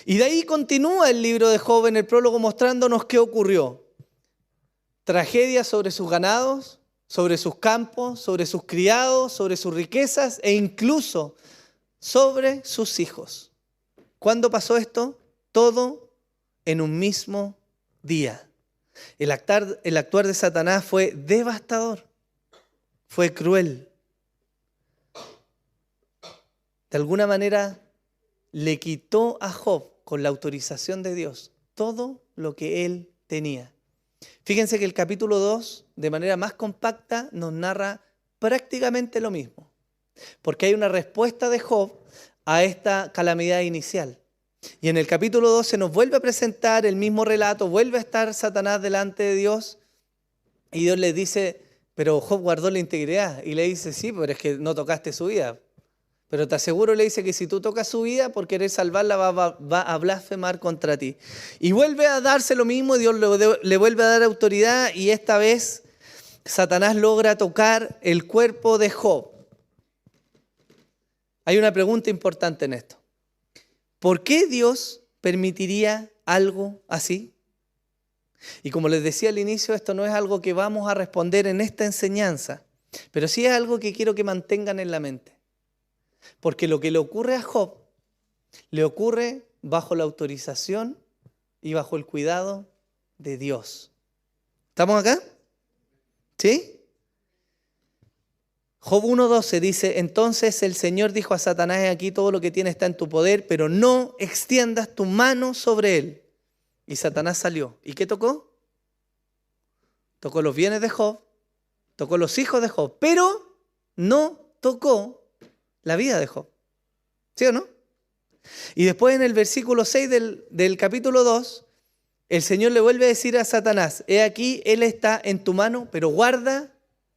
Y de ahí continúa el libro de Job en el prólogo mostrándonos qué ocurrió. Tragedia sobre sus ganados, sobre sus campos, sobre sus criados, sobre sus riquezas e incluso sobre sus hijos. ¿Cuándo pasó esto? Todo en un mismo día. El actuar de Satanás fue devastador, fue cruel. De alguna manera le quitó a Job, con la autorización de Dios, todo lo que él tenía. Fíjense que el capítulo 2, de manera más compacta, nos narra prácticamente lo mismo. Porque hay una respuesta de Job a esta calamidad inicial. Y en el capítulo 2 se nos vuelve a presentar el mismo relato, vuelve a estar Satanás delante de Dios y Dios le dice, pero Job guardó la integridad. Y le dice, sí, pero es que no tocaste su vida. Pero te aseguro, le dice, que si tú tocas su vida, por querer salvarla, va a blasfemar contra ti. Y vuelve a darse lo mismo, y Dios le vuelve a dar autoridad, y esta vez Satanás logra tocar el cuerpo de Job. Hay una pregunta importante en esto. ¿Por qué Dios permitiría algo así? Y como les decía al inicio, esto no es algo que vamos a responder en esta enseñanza, pero sí es algo que quiero que mantengan en la mente. Porque lo que le ocurre a Job, le ocurre bajo la autorización y bajo el cuidado de Dios. ¿Estamos acá? ¿Sí? Job 1:12 dice, entonces el Señor dijo a Satanás, he aquí todo lo que tiene está en tu poder, pero no extiendas tu mano sobre él. Y Satanás salió. ¿Y qué tocó? Tocó los bienes de Job, tocó los hijos de Job, pero no tocó la vida de Job. ¿Sí o no? Y después en el versículo 6 del capítulo 2, el Señor le vuelve a decir a Satanás, he aquí, él está en tu mano, pero guarda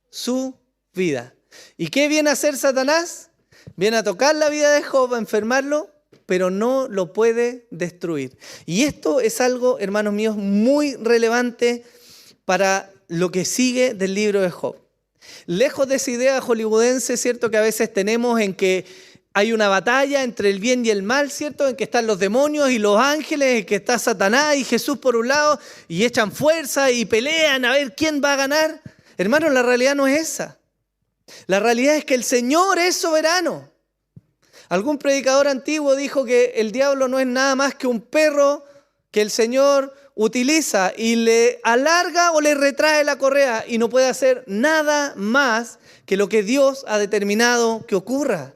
su vida. ¿Y qué viene a hacer Satanás? Viene a tocar la vida de Job, a enfermarlo, pero no lo puede destruir. Y esto es algo, hermanos míos, muy relevante para lo que sigue del libro de Job. Lejos de esa idea hollywoodense, ¿cierto?, que a veces tenemos en que hay una batalla entre el bien y el mal, ¿cierto?, en que están los demonios y los ángeles, en que está Satanás y Jesús por un lado, y echan fuerza y pelean a ver quién va a ganar. Hermanos, la realidad no es esa. La realidad es que el Señor es soberano. Algún predicador antiguo dijo que el diablo no es nada más que un perro que el Señor utiliza y le alarga o le retrae la correa y no puede hacer nada más que lo que Dios ha determinado que ocurra.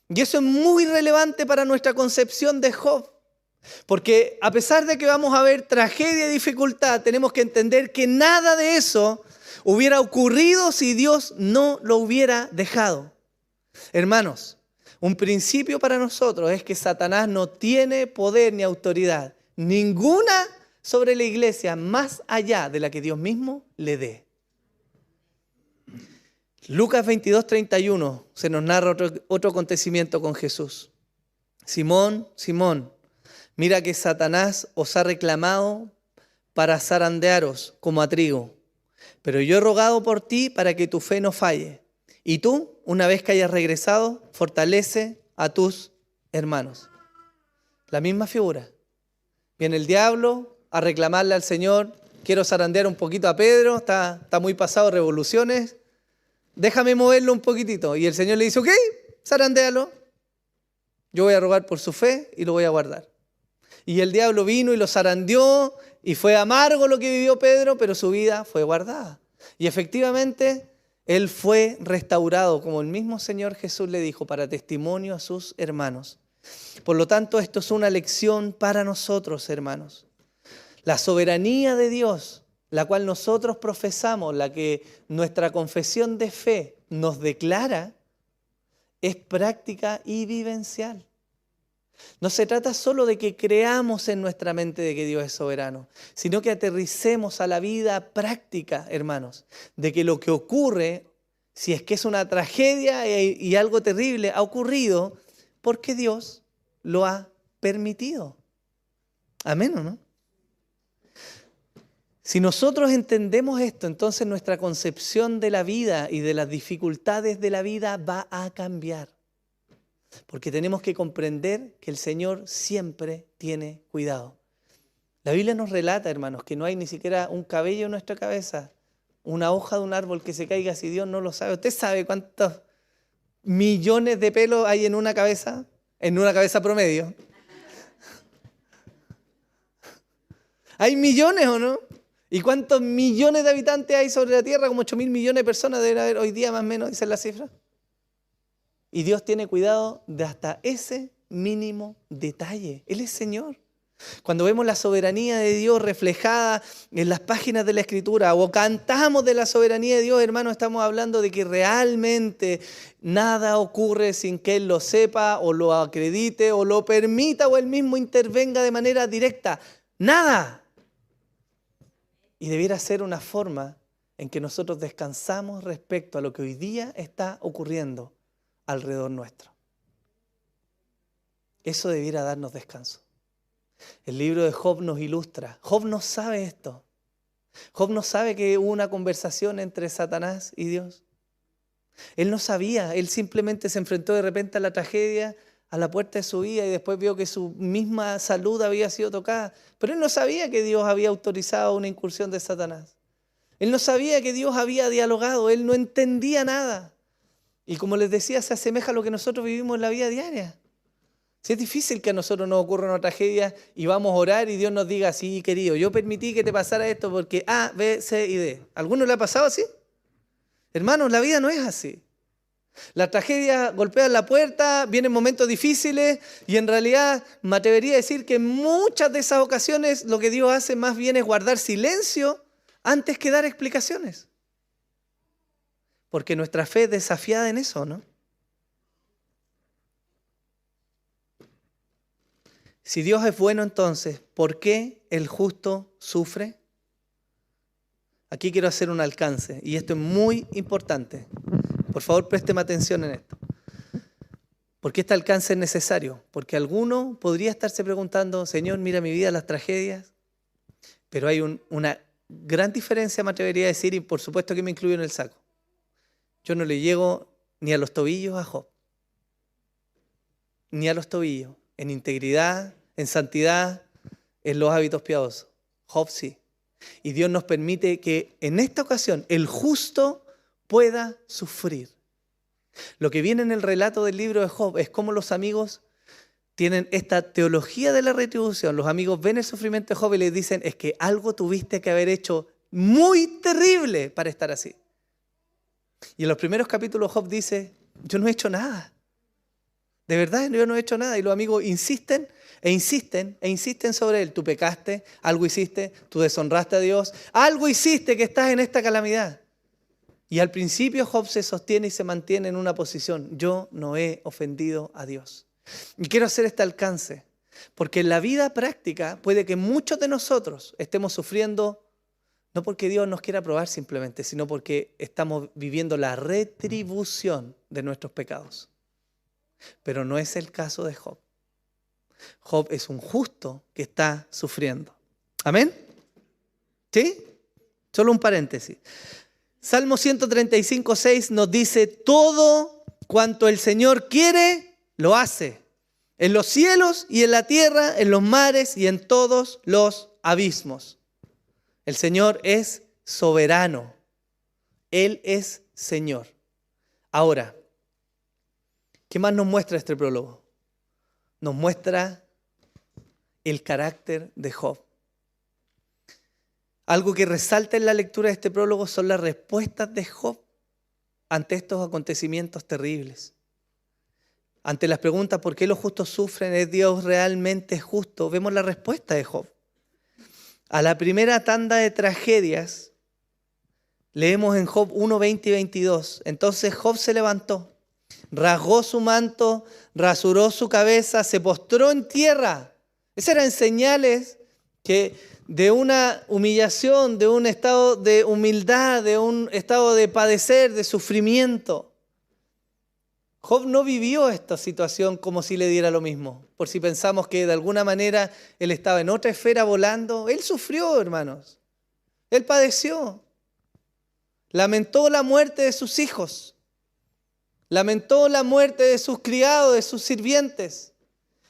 Y eso es muy relevante para nuestra concepción de Job. Porque a pesar de que vamos a ver tragedia y dificultad, tenemos que entender que nada de eso hubiera ocurrido si Dios no lo hubiera dejado. Hermanos, un principio para nosotros es que Satanás no tiene poder ni autoridad ninguna sobre la iglesia más allá de la que Dios mismo le dé. Lucas 22:31 se nos narra otro acontecimiento con Jesús. Simón, Simón, mira que Satanás os ha reclamado para zarandearos como a trigo, pero yo he rogado por ti para que tu fe no falle. Y tú, una vez que hayas regresado, fortalece a tus hermanos. La misma figura. Viene el diablo a reclamarle al Señor, quiero zarandear un poquito a Pedro, está muy pasado de revoluciones, déjame moverlo un poquitito. Y el Señor le dice, ok, zarandéalo, yo voy a rogar por su fe y lo voy a guardar. Y el diablo vino y lo zarandeó y fue amargo lo que vivió Pedro, pero su vida fue guardada. Y efectivamente, él fue restaurado, como el mismo Señor Jesús le dijo, para testimonio a sus hermanos. Por lo tanto, esto es una lección para nosotros, hermanos. La soberanía de Dios, la cual nosotros profesamos, la que nuestra confesión de fe nos declara, es práctica y vivencial. No se trata solo de que creamos en nuestra mente de que Dios es soberano, sino que aterricemos a la vida práctica, hermanos, de que lo que ocurre, si es que es una tragedia y algo terrible, ha ocurrido porque Dios lo ha permitido. Amén, ¿o no? Si nosotros entendemos esto, entonces nuestra concepción de la vida y de las dificultades de la vida va a cambiar. Porque tenemos que comprender que el Señor siempre tiene cuidado. La Biblia nos relata, hermanos, que no hay ni siquiera un cabello en nuestra cabeza, una hoja de un árbol que se caiga si Dios no lo sabe. ¿Usted sabe cuántos millones de pelos hay en una cabeza? En una cabeza promedio. ¿Hay millones o no? ¿Y cuántos millones de habitantes hay sobre la tierra? Como 8.000 millones de personas deben haber hoy día, más o menos, esa es la cifra. Y Dios tiene cuidado de hasta ese mínimo detalle. Él es Señor. Cuando vemos la soberanía de Dios reflejada en las páginas de la Escritura o cantamos de la soberanía de Dios, hermanos, estamos hablando de que realmente nada ocurre sin que Él lo sepa o lo acredite o lo permita o Él mismo intervenga de manera directa. ¡Nada! Y debiera ser una forma en que nosotros descansamos respecto a lo que hoy día está ocurriendo alrededor nuestro. Eso debiera darnos descanso. El libro de Job nos ilustra. Job no sabe esto. Job no sabe que hubo una conversación entre Satanás y Dios. Él no sabía, él simplemente se enfrentó de repente a la tragedia, a la puerta de su vida y después vio que su misma salud había sido tocada. Pero él no sabía que Dios había autorizado una incursión de Satanás. Él no sabía que Dios había dialogado, él no entendía nada. Y como les decía, se asemeja a lo que nosotros vivimos en la vida diaria. Si es difícil que a nosotros nos ocurra una tragedia y vamos a orar y Dios nos diga, sí, querido, yo permití que te pasara esto porque A, B, C y D. ¿A alguno le ha pasado así? Hermanos, la vida no es así. La tragedia golpea la puerta, vienen momentos difíciles y en realidad me atrevería a decir que en muchas de esas ocasiones lo que Dios hace más bien es guardar silencio antes que dar explicaciones. Porque nuestra fe es desafiada en eso, ¿no? Si Dios es bueno, entonces, ¿por qué el justo sufre? Aquí quiero hacer un alcance, y esto es muy importante. Por favor, présteme atención en esto. ¿Por qué este alcance es necesario? Porque alguno podría estarse preguntando, Señor, mira mi vida, las tragedias, pero hay una gran diferencia, me atrevería a decir, y por supuesto que me incluyo en el saco. Yo no le llego ni a los tobillos a Job, ni a los tobillos. En integridad, en santidad, en los hábitos piadosos. Job sí. Y Dios nos permite que en esta ocasión el justo pueda sufrir. Lo que viene en el relato del libro de Job es cómo los amigos tienen esta teología de la retribución. Los amigos ven el sufrimiento de Job y le dicen, es que algo tuviste que haber hecho muy terrible para estar así. Y en los primeros capítulos Job dice, yo no he hecho nada. De verdad, yo no he hecho nada. Y los amigos insisten e insisten e insisten sobre él. Tú pecaste, algo hiciste, tú deshonraste a Dios, algo hiciste que estás en esta calamidad. Y al principio Job se sostiene y se mantiene en una posición. Yo no he ofendido a Dios. Y quiero hacer este alcance, porque en la vida práctica puede que muchos de nosotros estemos sufriendo, no porque Dios nos quiera probar simplemente, sino porque estamos viviendo la retribución de nuestros pecados. Pero no es el caso de Job. Job es un justo que está sufriendo. ¿Amén? ¿Sí? Solo un paréntesis. Salmo 135:6 nos dice, todo cuanto el Señor quiere, lo hace. En los cielos y en la tierra, en los mares y en todos los abismos. El Señor es soberano. Él es Señor. Ahora, ¿qué más nos muestra este prólogo? Nos muestra el carácter de Job. Algo que resalta en la lectura de este prólogo son las respuestas de Job ante estos acontecimientos terribles. Ante las preguntas ¿por qué los justos sufren? ¿Es Dios realmente justo? Vemos la respuesta de Job. A la primera tanda de tragedias, leemos en Job 1, 20 y 22. Entonces Job se levantó, rasgó su manto, rasuró su cabeza, se postró en tierra. Esas eran señales de una humillación, de un estado de humildad, de un estado de padecer, de sufrimiento. Job no vivió esta situación como si le diera lo mismo. Por si pensamos que de alguna manera él estaba en otra esfera volando. Él sufrió, hermanos. Él padeció. Lamentó la muerte de sus hijos. Lamentó la muerte de sus criados, de sus sirvientes.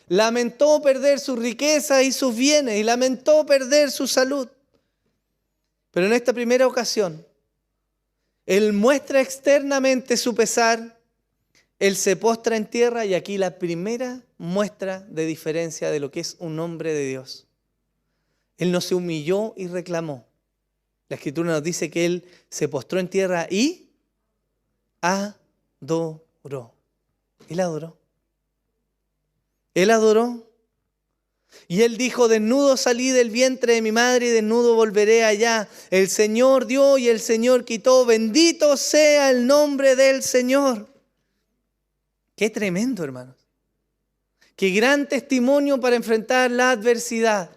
Lamentó perder sus riquezas y sus bienes. Y lamentó perder su salud. Pero en esta primera ocasión, Él muestra externamente su pesar. Él se postra en tierra y aquí la primera muestra de diferencia de lo que es un hombre de Dios. Él no se humilló y reclamó. La Escritura nos dice que Él se postró en tierra y adoró. Él adoró. Él adoró. Y Él dijo, desnudo salí del vientre de mi madre y desnudo volveré allá. El Señor dio y el Señor quitó. Bendito sea el nombre del Señor. Qué tremendo, hermanos. Qué gran testimonio para enfrentar la adversidad.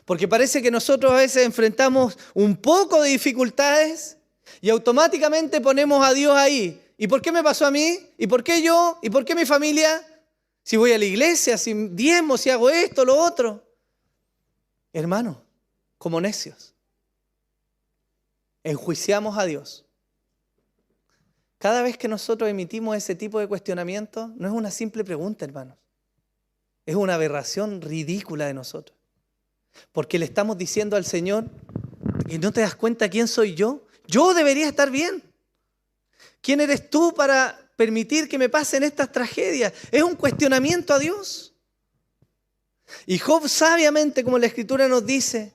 Porque parece que nosotros a veces enfrentamos un poco de dificultades y automáticamente ponemos a Dios ahí. ¿Y por qué me pasó a mí? ¿Y por qué yo? ¿Y por qué mi familia? Si voy a la iglesia, si diezmo, si hago esto, lo otro. Hermanos, como necios, enjuiciamos a Dios. Cada vez que nosotros emitimos ese tipo de cuestionamiento, no es una simple pregunta, hermanos. Es una aberración ridícula de nosotros. Porque le estamos diciendo al Señor, ¿y no te das cuenta quién soy yo? Yo debería estar bien. ¿Quién eres tú para permitir que me pasen estas tragedias? Es un cuestionamiento a Dios. Y Job sabiamente, como la Escritura nos dice,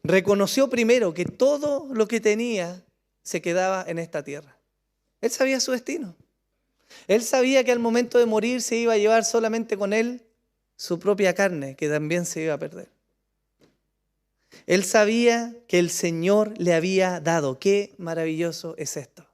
reconoció primero que todo lo que tenía se quedaba en esta tierra. Él sabía su destino. Él sabía que al momento de morir se iba a llevar solamente con él su propia carne, que también se iba a perder. Él sabía que el Señor le había dado. Qué maravilloso es esto.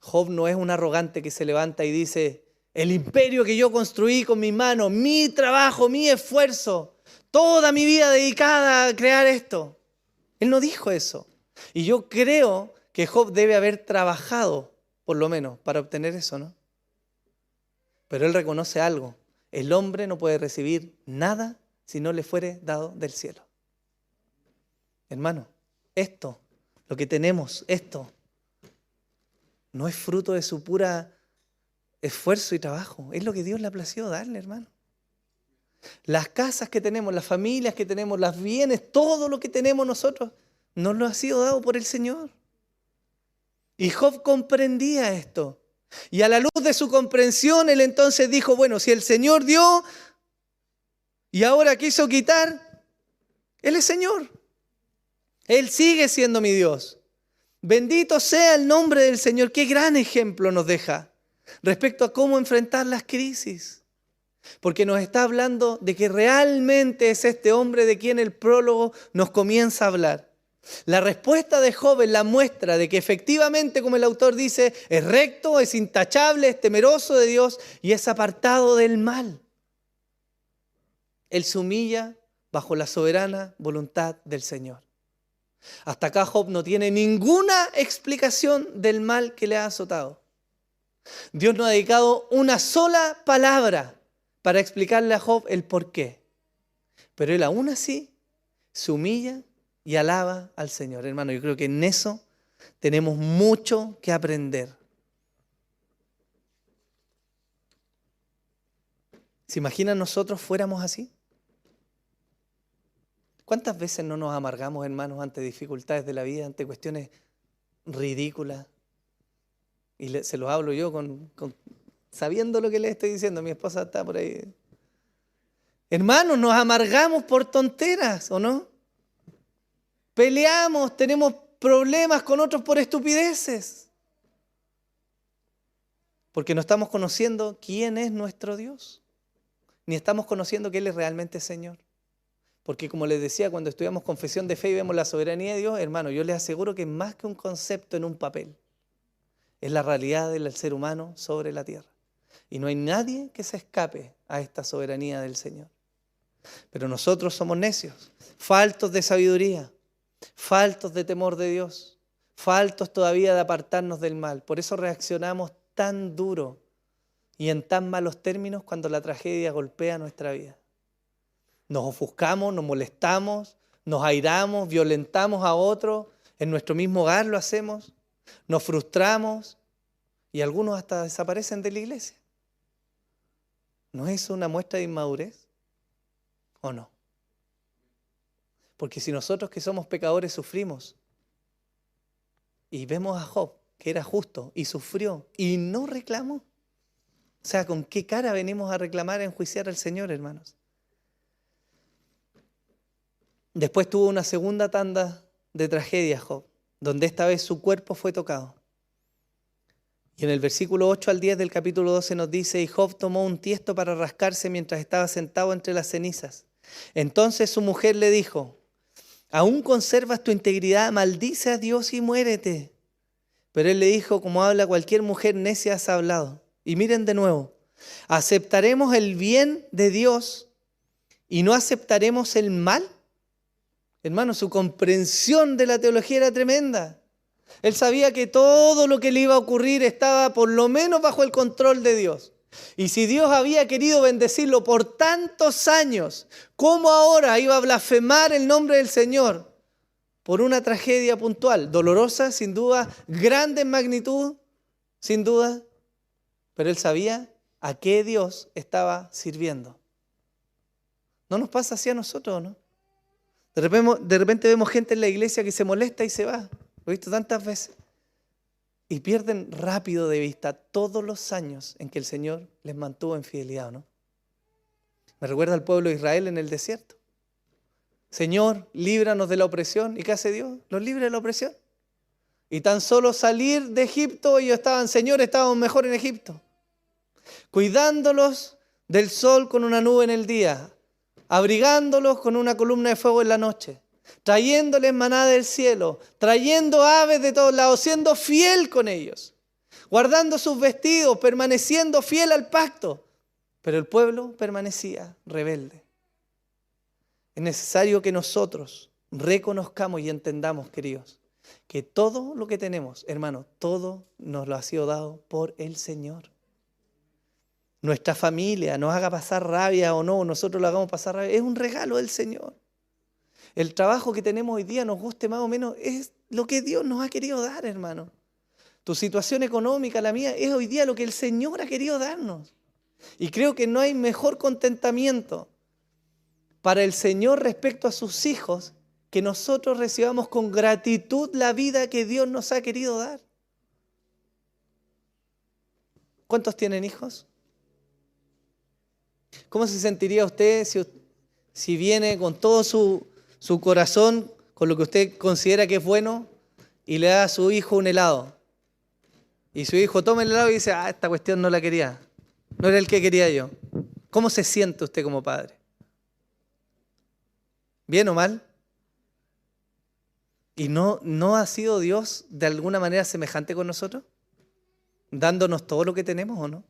Job no es un arrogante que se levanta y dice, el imperio que yo construí con mis manos, mi trabajo, mi esfuerzo, toda mi vida dedicada a crear esto. Él no dijo eso. Y yo creo que Job debe haber trabajado, por lo menos, para obtener eso, ¿no? Pero él reconoce algo. El hombre no puede recibir nada si no le fuere dado del cielo. Hermano, esto, lo que tenemos, esto, no es fruto de su pura esfuerzo y trabajo. Es lo que Dios le ha placido darle, hermano. Las casas que tenemos, las familias que tenemos, los bienes, todo lo que tenemos nosotros, nos lo ha sido dado por el Señor. Y Job comprendía esto. Y a la luz de su comprensión, él entonces dijo, bueno, si el Señor dio y ahora quiso quitar, Él es Señor. Él sigue siendo mi Dios. Bendito sea el nombre del Señor. Qué gran ejemplo nos deja respecto a cómo enfrentar las crisis. Porque nos está hablando de que realmente es este hombre de quien el prólogo nos comienza a hablar. La respuesta de Job es la muestra de que efectivamente, como el autor dice, es recto, es intachable, es temeroso de Dios y es apartado del mal. Él se humilla bajo la soberana voluntad del Señor. Hasta acá Job no tiene ninguna explicación del mal que le ha azotado. Dios no ha dedicado una sola palabra para explicarle a Job el por qué. Pero él aún así se humilla y alaba al Señor. Hermano, yo creo que en eso tenemos mucho que aprender. ¿Se imaginan nosotros fuéramos así? ¿Cuántas veces no nos amargamos, hermanos, ante dificultades de la vida, ante cuestiones ridículas? Y se los hablo yo sabiendo lo que les estoy diciendo. Mi esposa está por ahí. Hermanos, nos amargamos por tonteras, ¿o no? Peleamos, tenemos problemas con otros por estupideces. Porque no estamos conociendo quién es nuestro Dios. Ni estamos conociendo que Él es realmente Señor. Porque como les decía, cuando estudiamos confesión de fe y vemos la soberanía de Dios, hermano, yo les aseguro que es más que un concepto en un papel. Es la realidad del ser humano sobre la tierra. Y no hay nadie que se escape a esta soberanía del Señor. Pero nosotros somos necios, faltos de sabiduría, faltos de temor de Dios, faltos todavía de apartarnos del mal. Por eso reaccionamos tan duro y en tan malos términos cuando la tragedia golpea nuestra vida. Nos ofuscamos, nos molestamos, nos airamos, violentamos a otros, en nuestro mismo hogar lo hacemos, nos frustramos y algunos hasta desaparecen de la iglesia. ¿No es eso una muestra de inmadurez? ¿O no? Porque si nosotros que somos pecadores sufrimos y vemos a Job, que era justo y sufrió y no reclamó, o sea, ¿con qué cara venimos a reclamar, a enjuiciar al Señor, hermanos? Después tuvo una segunda tanda de tragedia Job, donde esta vez su cuerpo fue tocado. Y en el versículo 8 al 10 del capítulo 12 nos dice: y Job tomó un tiesto para rascarse mientras estaba sentado entre las cenizas. Entonces su mujer le dijo: ¿aún conservas tu integridad? Maldice a Dios y muérete. Pero él le dijo, como habla cualquier mujer necia, has hablado. Y miren de nuevo, ¿aceptaremos el bien de Dios y no aceptaremos el mal? Hermano, su comprensión de la teología era tremenda. Él sabía que todo lo que le iba a ocurrir estaba por lo menos bajo el control de Dios. Y si Dios había querido bendecirlo por tantos años, ¿cómo ahora iba a blasfemar el nombre del Señor por una tragedia puntual? Dolorosa, sin duda, grande en magnitud, sin duda. Pero él sabía a qué Dios estaba sirviendo. ¿No nos pasa así a nosotros, no? De repente vemos gente en la iglesia que se molesta y se va. Lo he visto tantas veces. Y pierden rápido de vista todos los años en que el Señor les mantuvo en fidelidad, ¿no? Me recuerda al pueblo de Israel en el desierto. Señor, líbranos de la opresión. ¿Y qué hace Dios? Los libra de la opresión. Y tan solo salir de Egipto, ellos estaban, Señor, estábamos mejor en Egipto. Cuidándolos del sol con una nube en el día, abrigándolos con una columna de fuego en la noche, trayéndoles maná del cielo, trayendo aves de todos lados, siendo fiel con ellos, guardando sus vestidos, permaneciendo fiel al pacto. Pero el pueblo permanecía rebelde. Es necesario que nosotros reconozcamos y entendamos, queridos, que todo lo que tenemos, hermanos, todo nos lo ha sido dado por el Señor. Nuestra familia nos haga pasar rabia o no, nosotros lo hagamos pasar rabia, es un regalo del Señor. El trabajo que tenemos hoy día, nos guste más o menos, es lo que Dios nos ha querido dar, hermano. Tu situación económica, la mía, es hoy día lo que el Señor ha querido darnos. Y creo que no hay mejor contentamiento para el Señor respecto a sus hijos que nosotros recibamos con gratitud la vida que Dios nos ha querido dar. ¿Cuántos tienen hijos? ¿Cómo se sentiría usted si viene con todo su corazón, con lo que usted considera que es bueno, y le da a su hijo un helado? Y su hijo toma el helado y dice: esta cuestión no la quería, no era el que quería yo. ¿Cómo se siente usted como padre? ¿Bien o mal? ¿Y no ha sido Dios de alguna manera semejante con nosotros? ¿Dándonos todo lo que tenemos o no?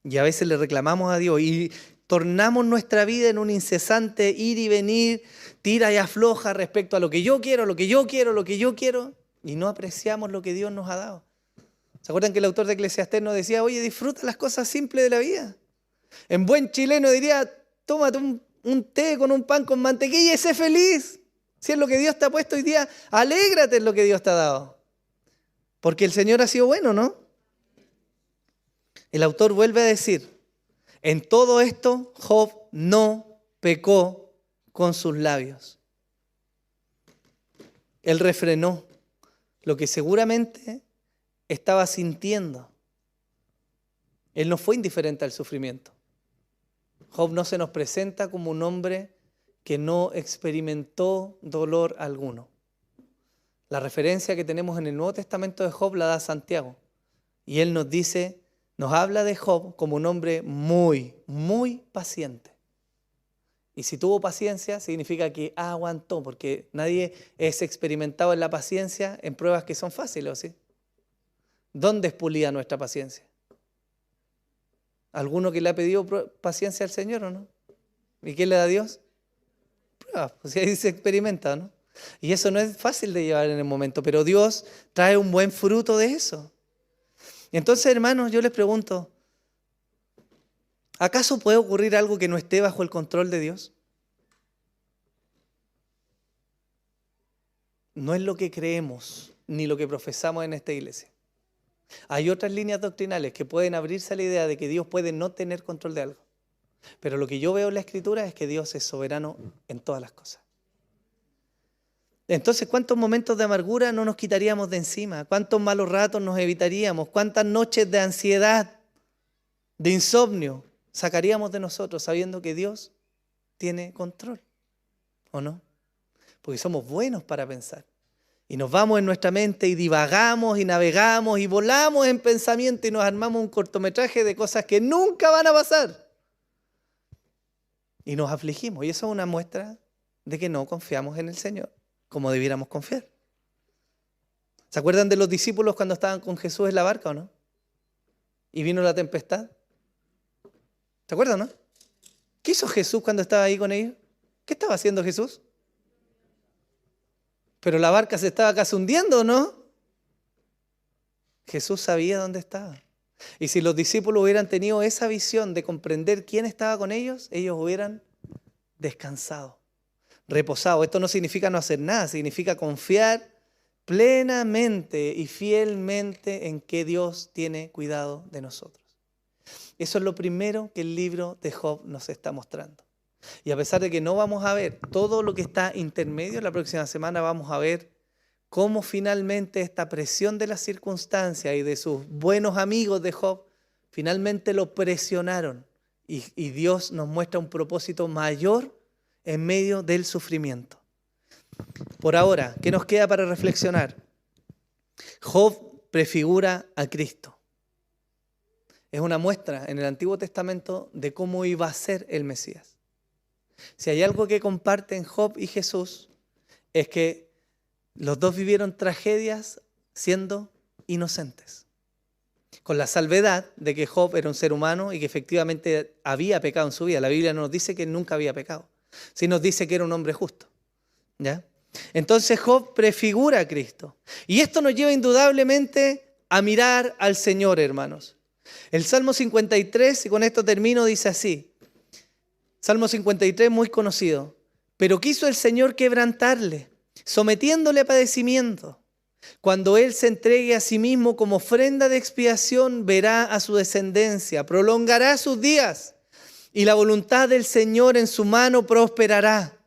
Y a veces le reclamamos a Dios y tornamos nuestra vida en un incesante ir y venir, tira y afloja respecto a lo que yo quiero, lo que yo quiero, lo que yo quiero, y no apreciamos lo que Dios nos ha dado. ¿Se acuerdan que el autor de Eclesiastés nos decía: oye, disfruta las cosas simples de la vida? En buen chileno diría: tómate un té con un pan con mantequilla y sé feliz. Si es lo que Dios te ha puesto hoy día, alégrate en lo que Dios te ha dado. Porque el Señor ha sido bueno, ¿no? El autor vuelve a decir: en todo esto Job no pecó con sus labios. Él refrenó lo que seguramente estaba sintiendo. Él no fue indiferente al sufrimiento. Job no se nos presenta como un hombre que no experimentó dolor alguno. La referencia que tenemos en el Nuevo Testamento de Job la da Santiago. Y él nos dice, nos habla de Job como un hombre muy, muy paciente. Y si tuvo paciencia, significa que aguantó, porque nadie es experimentado en la paciencia en pruebas que son fáciles, ¿sí? ¿Dónde es pulida nuestra paciencia? ¿Alguno que le ha pedido paciencia al Señor o no? ¿Y qué le da a Dios? Pruebas, pues ahí se experimenta, ¿no? Y eso no es fácil de llevar en el momento, pero Dios trae un buen fruto de eso. Entonces, hermanos, yo les pregunto, ¿acaso puede ocurrir algo que no esté bajo el control de Dios? no es lo que creemos ni lo que profesamos en esta iglesia. Hay otras líneas doctrinales que pueden abrirse a la idea de que Dios puede no tener control de algo. Pero lo que yo veo en la Escritura es que Dios es soberano en todas las cosas. Entonces, ¿cuántos momentos de amargura no nos quitaríamos de encima? ¿Cuántos malos ratos nos evitaríamos? ¿Cuántas noches de ansiedad, de insomnio sacaríamos de nosotros sabiendo que Dios tiene control? ¿O no? Porque somos buenos para pensar. Y nos vamos en nuestra mente y divagamos y navegamos y volamos en pensamiento y nos armamos un cortometraje de cosas que nunca van a pasar. Y nos afligimos. Y eso es una muestra de que no confiamos en el Señor como debiéramos confiar. ¿Se acuerdan de los discípulos cuando estaban con Jesús en la barca o no? Y vino la tempestad. ¿Se acuerdan, no? ¿Qué hizo Jesús cuando estaba ahí con ellos? ¿Qué estaba haciendo Jesús? Pero la barca se estaba casi hundiendo, ¿o no? Jesús sabía dónde estaba. Y si los discípulos hubieran tenido esa visión de comprender quién estaba con ellos, ellos hubieran descansado, reposado. Esto no significa no hacer nada, significa confiar plenamente y fielmente en que Dios tiene cuidado de nosotros. Eso es lo primero que el libro de Job nos está mostrando. Y a pesar de que no vamos a ver todo lo que está intermedio, la próxima semana vamos a ver cómo finalmente esta presión de las circunstancias y de sus buenos amigos de Job finalmente lo presionaron y Dios nos muestra un propósito mayor en medio del sufrimiento. Por ahora, ¿qué nos queda para reflexionar? Job prefigura a Cristo. Es una muestra en el Antiguo Testamento de cómo iba a ser el Mesías. Si hay algo que comparten Job y Jesús, es que los dos vivieron tragedias siendo inocentes. Con la salvedad de que Job era un ser humano y que efectivamente había pecado en su vida. La Biblia no nos dice que nunca había pecado, sí nos dice que era un hombre justo. ¿Ya? Entonces Job prefigura a Cristo. Y esto nos lleva indudablemente a mirar al Señor, hermanos. El Salmo 53, y con esto termino, dice así. Salmo 53, muy conocido. Pero quiso el Señor quebrantarle, sometiéndole a padecimiento. Cuando Él se entregue a sí mismo como ofrenda de expiación, verá a su descendencia, prolongará sus días, y la voluntad del Señor en su mano prosperará.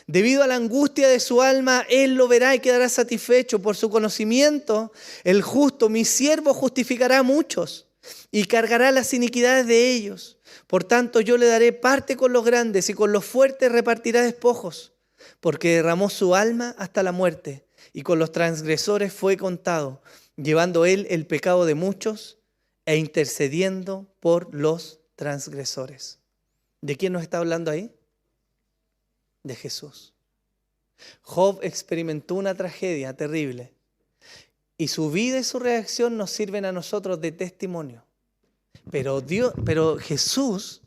Debido a la angustia de su alma, Él lo verá y quedará satisfecho. Por su conocimiento, el justo, mi siervo, justificará a muchos y cargará las iniquidades de ellos. Por tanto, yo le daré parte con los grandes y con los fuertes repartirá despojos, porque derramó su alma hasta la muerte y con los transgresores fue contado, llevando Él el pecado de muchos e intercediendo por los transgresores. ¿De quién nos está hablando ahí? De Jesús. Job experimentó una tragedia terrible y su vida y su reacción nos sirven a nosotros de testimonio. Pero Jesús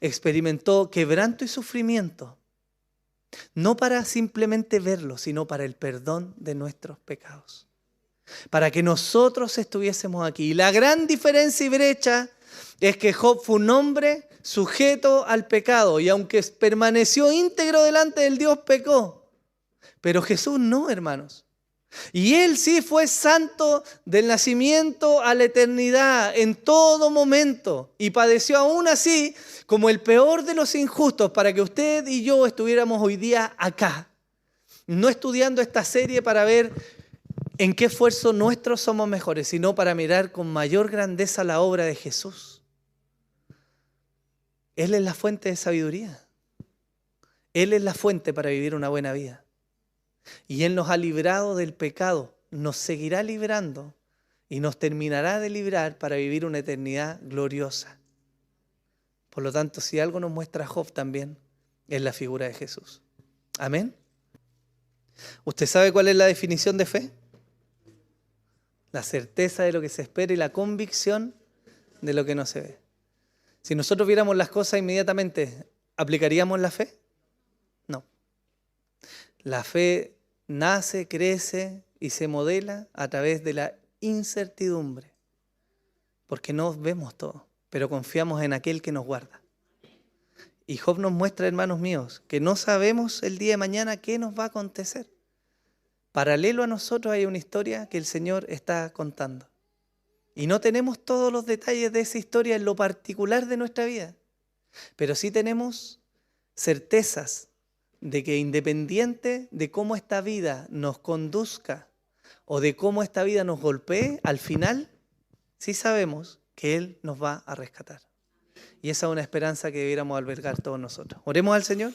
experimentó quebranto y sufrimiento, no para simplemente verlo, sino para el perdón de nuestros pecados, para que nosotros estuviésemos aquí. Y la gran diferencia y brecha es que Job fue un hombre sujeto al pecado y aunque permaneció íntegro delante del Dios, pecó. Pero Jesús no, hermanos. Y Él sí fue santo del nacimiento a la eternidad en todo momento y padeció aún así como el peor de los injustos para que usted y yo estuviéramos hoy día acá, no estudiando esta serie para ver en qué esfuerzo nuestros somos mejores, sino para mirar con mayor grandeza la obra de Jesús. Él es la fuente de sabiduría. Él es la fuente para vivir una buena vida. Y Él nos ha librado del pecado, nos seguirá librando y nos terminará de librar para vivir una eternidad gloriosa. Por lo tanto, si algo nos muestra Job también, es la figura de Jesús. ¿Amén? ¿Usted sabe cuál es la definición de fe? La certeza de lo que se espera y la convicción de lo que no se ve. Si nosotros viéramos las cosas inmediatamente, ¿aplicaríamos la fe? No. La fe nace, crece y se modela a través de la incertidumbre, porque no vemos todo, pero confiamos en aquel que nos guarda. Y Job nos muestra, hermanos míos, que no sabemos el día de mañana qué nos va a acontecer, paralelo a nosotros hay una historia que el Señor está contando. Y no tenemos todos los detalles de esa historia en lo particular de nuestra vida, pero sí tenemos certezas de que independiente de cómo esta vida nos conduzca o de cómo esta vida nos golpee, al final sí sabemos que Él nos va a rescatar. Y esa es una esperanza que debiéramos albergar todos nosotros. Oremos al Señor.